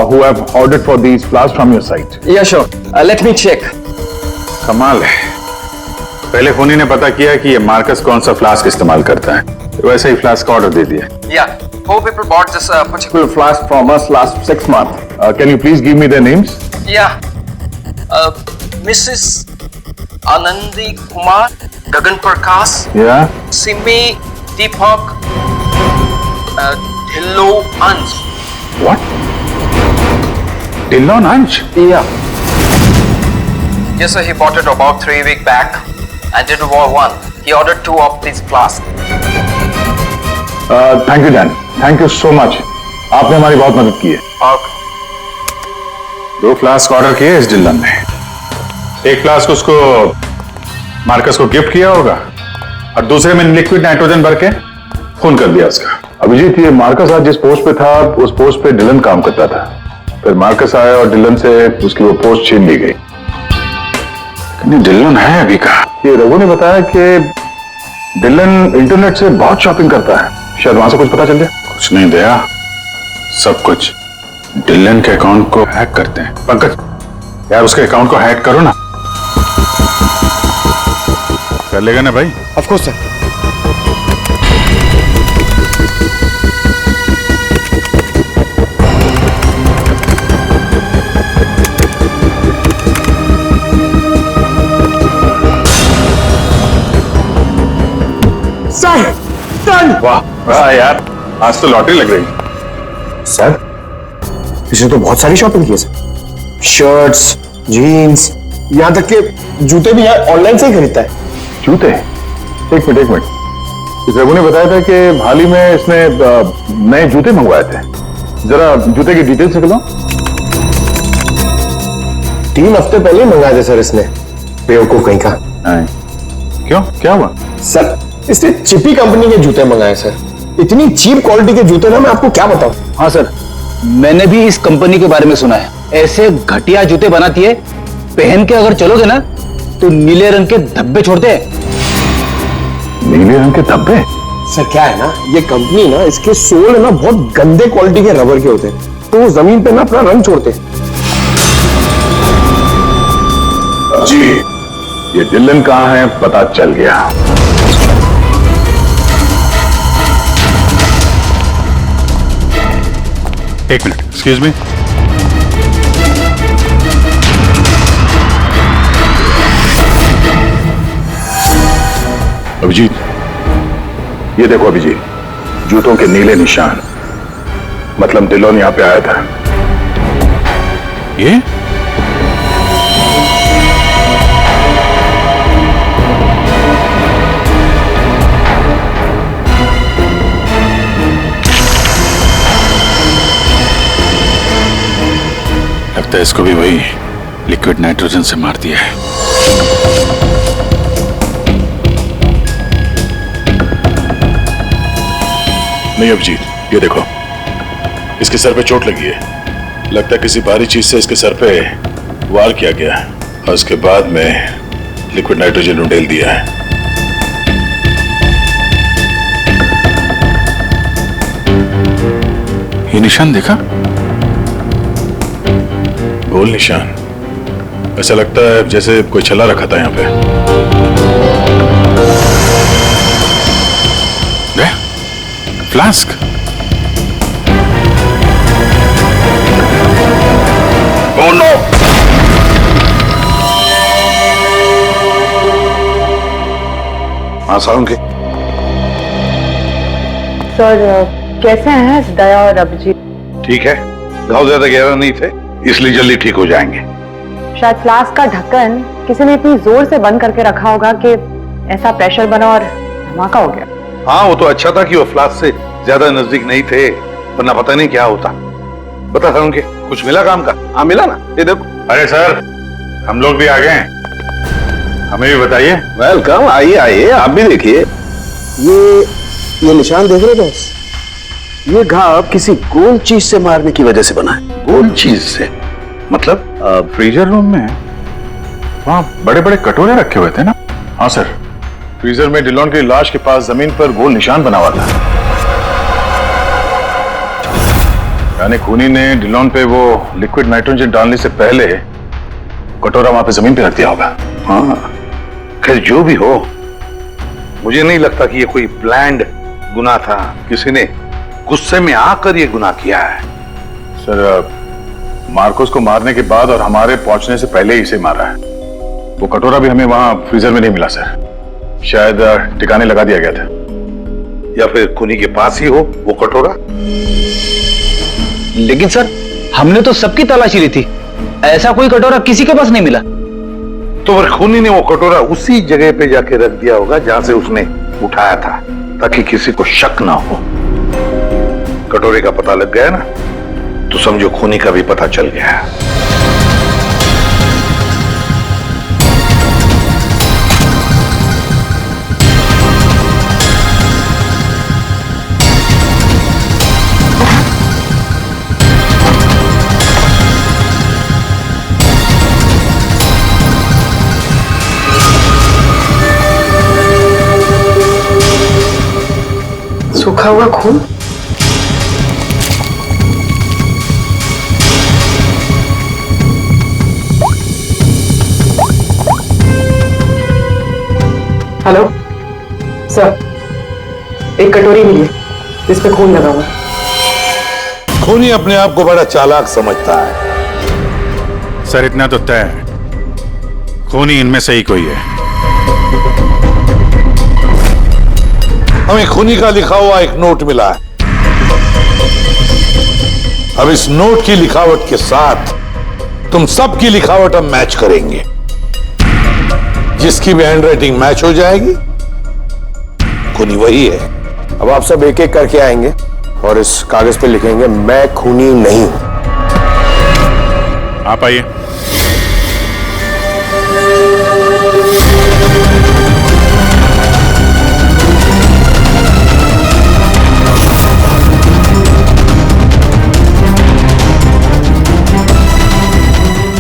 who have ordered for these flasks from your site. Yeah, sure. Let me check. कमाल है, पहले खूनी ने पता किया कि ये Marcus कौन सा फ्लास्क इस्तेमाल करता है, तो वैसे ही फ्लास्क का ऑर्डर दे दिया। Yeah, 4 people bought this particular flask from us last 6 months. Can you please give me their names? Yeah. Mrs. Anandi Kumar, Gagan Prakash. Yeah. Simi Deepak, Dhillo Anj. What? Dhillon Anj? Yeah. Yes, sir. He bought it about 3 weeks back and didn't want one. He ordered 2 of these flasks. Thank you, Dan. Thank you so much. आपने हमारी बहुत मदद की है। Okay. 2 flask order किए इस Dillon ने। एक फ्लास्क उसको मार्कस को गिफ्ट किया होगा और दूसरे में लिक्विड नाइट्रोजन भर के खून कर दिया उसका। अभिजीत, ये मार्कस आज जिस पोस्ट पे था उस पोस्ट पे डिलन काम करता था, फिर मार्कस आया और डिलन से उसकी वो पोस्ट छीन ली गई। लेकिन डिलन है अभी कहाँ? ये रघु ने बताया कि डिलन इंटरनेट से बहुत शॉपिंग करता है, शायद वहां से कुछ पता चल जाए। कुछ नहीं दया, सब कुछ डिलन के अकाउंट को हैक करते हैं। पंकज यार उसके अकाउंट को हैक करो ना। कर लेगा ना भाई? Of course sir. वाह वाह यार, आज तो लॉटरी लग रही। सर इसने तो बहुत सारी शॉपिंग की है सर, शर्ट्स, जीन्स, यहाँ तक के जूते भी यहाँ ऑनलाइन से ही खरीदता है। जूते? एक मिनट, इस रघु ने बताया था कि हाल ही में इसने नए जूते मंगवाए थे। जरा जूते की डिटेल्स निकलो। 3 हफ्ते पहले ही मंगाए थे सर इसने, बेवकूफ कहीं का। क्यों, क्या हुआ? सर इसने चिपी कंपनी के जूते मंगाए सर, इतनी चीप क्वालिटी के जूते ना मैं आपको क्या बताऊं। हाँ सर, मैंने भी इस कंपनी के बारे में सुना है। ऐसे घटिया जूते बनाती है, पहन के अगर चलोगे ना तो नीले रंग के धब्बे छोड़ते हैं। नीले रंग के धब्बे? सर क्या है ना, ये कंपनी ना, इसके सोल है ना बहुत गंदे क्वालिटी के रबर के होते हैं, तो वो जमीन पे ना अपना रंग छोड़ते हैं। जी, ये डिलन कहाँ है पता चल गया। एक मिनट, एक्सक्यूज मी। अभिजीत, ये देखो अभिजीत, जूतों के नीले निशान, मतलब डिलोन यहां पे आया था। ये लगता है इसको भी वही लिक्विड नाइट्रोजन से मार दिया है। नहीं अभिजीत, ये देखो, इसके सर पे चोट लगी है। लगता है किसी भारी चीज से इसके सर पे वार किया गया और उसके बाद में लिक्विड नाइट्रोजन उंडेल दिया है। ये निशान देखा? गोल निशान। ऐसा लगता है जैसे कोई छल्ला रखा था यहाँ पे। फ्लास्क। Oh no! हाँ सालुंकी। सर कैसे हैं दया और अभिजीत? ठीक है, घाव ज्यादा गहरा नहीं थे इसलिए जल्दी ठीक हो जाएंगे। शायद फ्लास्क का ढक्कन किसी ने इतनी जोर से बंद करके रखा होगा कि ऐसा प्रेशर बना और धमाका हो गया। हाँ, वो तो अच्छा था कि वो फ्लास्क से ज्यादा नजदीक नहीं थे, वरना पता नहीं क्या होता। बता था उनके कुछ मिला काम का? हाँ मिला ना, ये देखो। अरे सर, हम लोग भी आ गए हैं, हमें भी बताइए। वेलकम, आइए आइए, आप भी देखिए। ये निशान देख रहे बॉस? ये घाव किसी गोल चीज से मारने की वजह से बना है। गोल चीज से? मतलब फ्रीजर रूम में वहां बड़े बड़े कटोरे रखे हुए थे ना? हाँ सर, फ्रीजर में डिलोन की लाश के पास जमीन पर गोल निशान बना हुआ था। यानी खूनी ने डिलोन पे वो लिक्विड नाइट्रोजन डालने से पहले कटोरा वहां पे जमीन पे रख दिया होगा। हाँ, खैर जो भी हो, मुझे नहीं लगता कि ये कोई प्लान्ड गुनाह था। किसी ने गुस्से में आकर ये गुनाह किया है। सर, मार्कोस को मारने के बाद और हमारे पहुंचने से पहले ही इसे मारा है। वो कटोरा भी हमें वहां फ्रीजर में नहीं मिला सर, शायद ठिकाने लगा दिया गया था, या फिर खूनी के पास ही हो वो कटोरा। लेकिन सर, हमने तो सबकी तलाशी ली थी, ऐसा कोई कटोरा किसी के पास नहीं मिला। तो फिर खूनी ने वो कटोरा उसी जगह पे जाके रख दिया होगा जहां से उसने उठाया था, ताकि किसी को शक ना हो। कटोरे का पता लग गया ना, तो समझो खूनी का भी पता चल गया। रखा हुआ खून? हेलो सर, एक कटोरी मिली है, इस पे खून लगा हुआ है। खूनी अपने आप को बड़ा चालाक समझता है। सर इतना तो तय है, खूनी इनमें से ही कोई है। हमें खूनी का लिखा हुआ एक नोट मिला है। अब इस नोट की लिखावट के साथ तुम सबकी लिखावट हम मैच करेंगे। जिसकी भी हैंडराइटिंग मैच हो जाएगी, खूनी वही है। अब आप सब एक एक करके आएंगे और इस कागज पे लिखेंगे मैं खूनी नहीं हूं। आप आइए।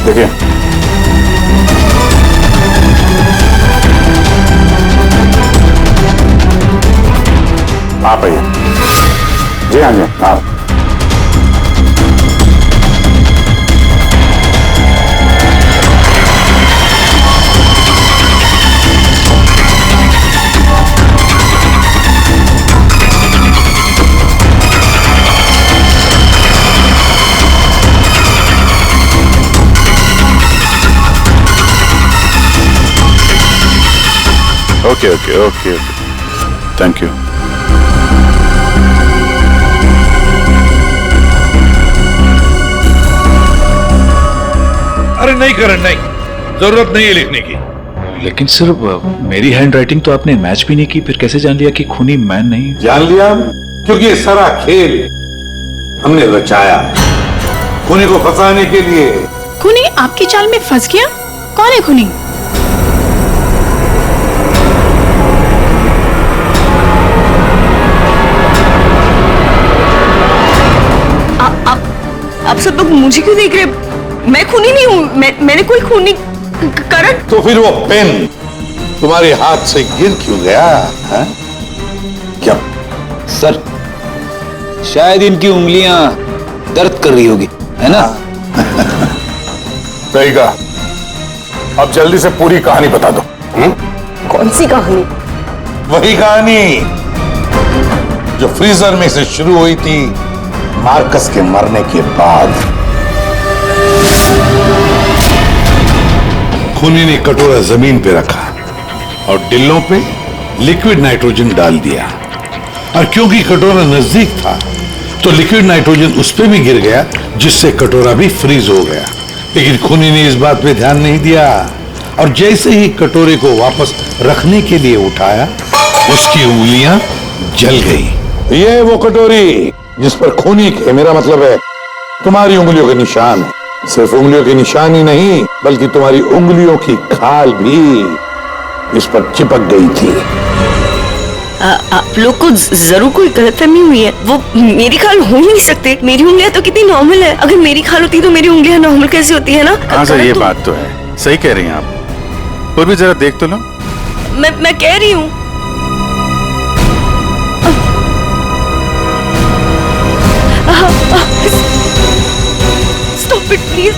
देखिए, आप आइए। जी हाँ जी, आप। Okay okay okay okay, thank you. अरे नहीं करण, नहीं, जरूरत नहीं है लिखने की। लेकिन सर मेरी हैंडराइटिंग तो आपने मैच भी नहीं की, फिर कैसे जान लिया कि खूनी मैं नहीं? जान लिया क्योंकि ये सारा खेल हमने रचाया खूनी को फंसाने के लिए। खूनी आपकी चाल में फंस गया? कौन है खूनी? आप सब लोग मुझे क्यों देख रहे? मैं खूनी नहीं हूँ, मैंने कोई खूनी करण। तो फिर वो पेन तुम्हारे हाथ से गिर क्यों गया है? क्या सर, शायद इनकी उंगलियां दर्द कर रही होगी, है ना? सही कहा। अब जल्दी से पूरी कहानी बता दो। कौन सी कहानी? वही कहानी जो फ्रीजर में से शुरू हुई थी मार्कस के मरने के बाद। खूनी ने कटोरा जमीन पे रखा और डिल्लों पे लिक्विड नाइट्रोजन डाल दिया, और क्योंकि कटोरा नजदीक था तो लिक्विड नाइट्रोजन उस पे भी गिर गया, जिससे कटोरा भी फ्रीज हो गया। लेकिन खूनी ने इस बात पे ध्यान नहीं दिया, और जैसे ही कटोरे को वापस रखने के लिए उठाया, उसकी उंगलियां जल गई। ये वो कटोरी जिस पर खूनी के, मेरा मतलब है तुम्हारी उंगलियों के निशान है। सिर्फ उंगलियों के निशान ही नहीं, बल्कि तुम्हारी उंगलियों की खाल भी इस पर चिपक गई थी। आप लोग को जरूर कोई गलतफहमी हुई है। वो मेरी खाल हो ही नहीं सकते। मेरी उंगलियां तो कितनी नॉर्मल है। अगर मेरी खाल होती तो मेरी उंगलियां नॉर्मल कैसे होती है ना? हाँ सर, ये बात तो है, सही कह रही हैं आप। और भी जरा देख तो लो। मैं कह रही हूँ। Stop it, please.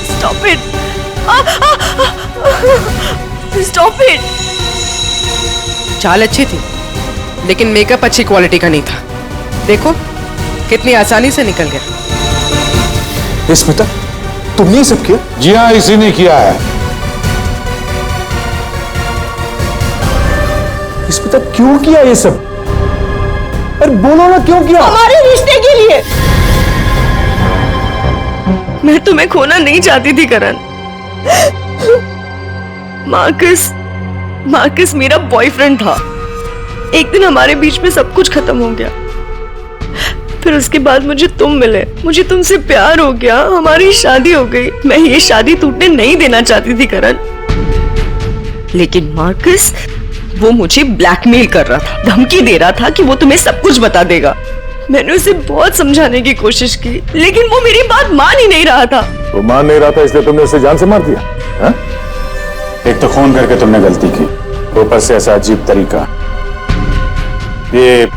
Stop it. Stop it. चाल अच्छी थी, लेकिन मेकअप अच्छी क्वालिटी का नहीं था। देखो कितनी आसानी से निकल गया। स्मिता, तुमने ये सब किया? जी हाँ, इसी ने किया है। स्मिता, क्यों किया ये सब? अरे बोलो ना, क्यों किया? हमारे रिश्ते के लिए। मैं तुम्हें खोना नहीं चाहती थी करण। मार्कस मेरा बॉयफ्रेंड था। एक दिन हमारे बीच में सब कुछ खत्म हो गया। फिर उसके बाद मुझे तुम मिले, मुझे तुमसे प्यार हो गया, हमारी शादी हो गई। मैं ये शादी टूटने नहीं देना चाहती थी करण, लेकिन मार्कस वो मुझे ब्लैकमेल कर रहा था, धमकी दे रहा था कि वो तुम्हें सब कुछ बता देगा। मैंने उसे बहुत समझाने की कोशिश की, लेकिन वो मेरी बात मान ही नहीं रहा था। वो मान नहीं रहा था, इसलिए तुमने उसे जान से मार दिया? हा? एक तो फोन करके तुमने गलती की, ऊपर से ऐसा अजीब तरीका। ये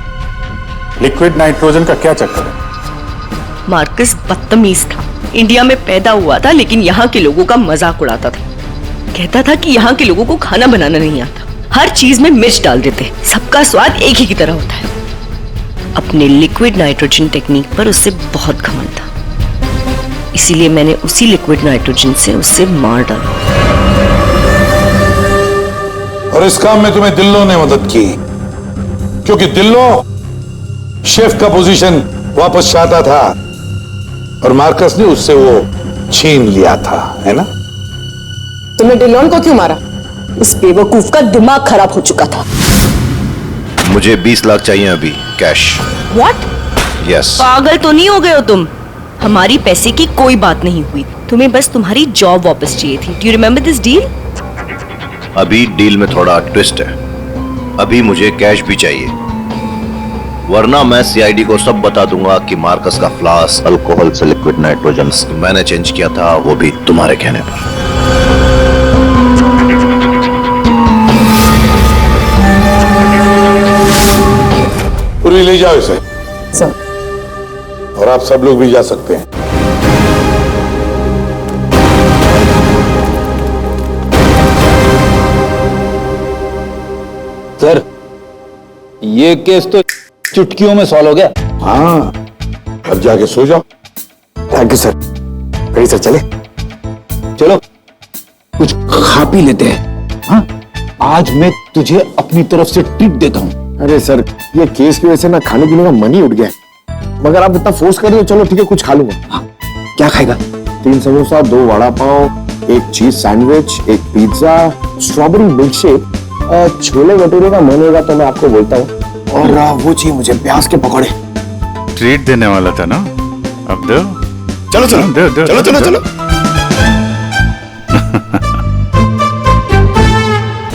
लिक्विड नाइट्रोजन का क्या चक्कर है? मार्कस बदतमीज था। इंडिया में पैदा हुआ था लेकिन यहाँ के लोगों का मजाक उड़ाता था। कहता था कि यहाँ के लोगों को खाना बनाना नहीं आता, हर चीज में मिर्च डाल देते, सबका स्वाद एक ही की तरह होता है। अपने लिक्विड नाइट्रोजन टेक्निक पर उससे बहुत घमंड था, इसीलिए मैंने उसी लिक्विड नाइट्रोजन से उसे मार डाला। और इस काम में तुम्हें दिल्लो ने मदद की, क्योंकि दिल्लो शेफ का पोजीशन वापस चाहता था और मार्कस ने उससे वो छीन लिया था, है ना? तुमने डिलोन को क्यों मारा? इस बेवकूफ का दिमाग खराब हो चुका था। मुझे 20 लाख चाहिए अभी, कैश। What? यस। पागल तो नहीं हो गए हो तुम? हमारी पैसे की कोई बात नहीं हुई, तुम्हें बस तुम्हारी जॉब वापस चाहिए थी। Do you remember this deal? अभी डील में थोड़ा ट्विस्ट है, अभी मुझे कैश भी चाहिए, वरना मैं सीआईडी को सब बता दूंगा कि मार्कस का फ्लास्क अल्कोहल से लिक्विड नाइट्रोजन मैंने चेंज किया था, वो भी तुम्हारे कहने पर। पूरी ले जाओ इसे। सर। और आप सब लोग भी जा सकते हैं। सर, ये केस तो चुटकियों में सॉल्व हो गया। हाँ, अब जाके सो जाओ। Thank you sir. Ready sir, चले? चलो कुछ खा पी लेते हैं। हाँ, आज मैं तुझे अपनी तरफ से ट्रीट देता हूँ। अरे सर, ये केस की वजह से ना खाने पीने का मन ही उठ गया है, मगर आप इतना फोर्स कर रहे हो, चलो ठीक है, कुछ खा लूंगा। हाँ, क्या खाएगा? 3 samosa, 2 vada pav, 1 cheese sandwich, 1 pizza, strawberry milk shake, chole bhature का मन होगा तो मैं आपको बोलता हूँ, और वो चाहिए मुझे प्याज के पकौड़े। ट्रीट देने वाला था ना, अब दो। चलो चलो दो, चलो चलो चलो।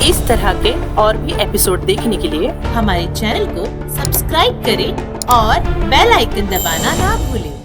इस तरह के और भी एपिसोड देखने के लिए हमारे चैनल को सब्सक्राइब करें और बेल आइकन दबाना ना भूलें।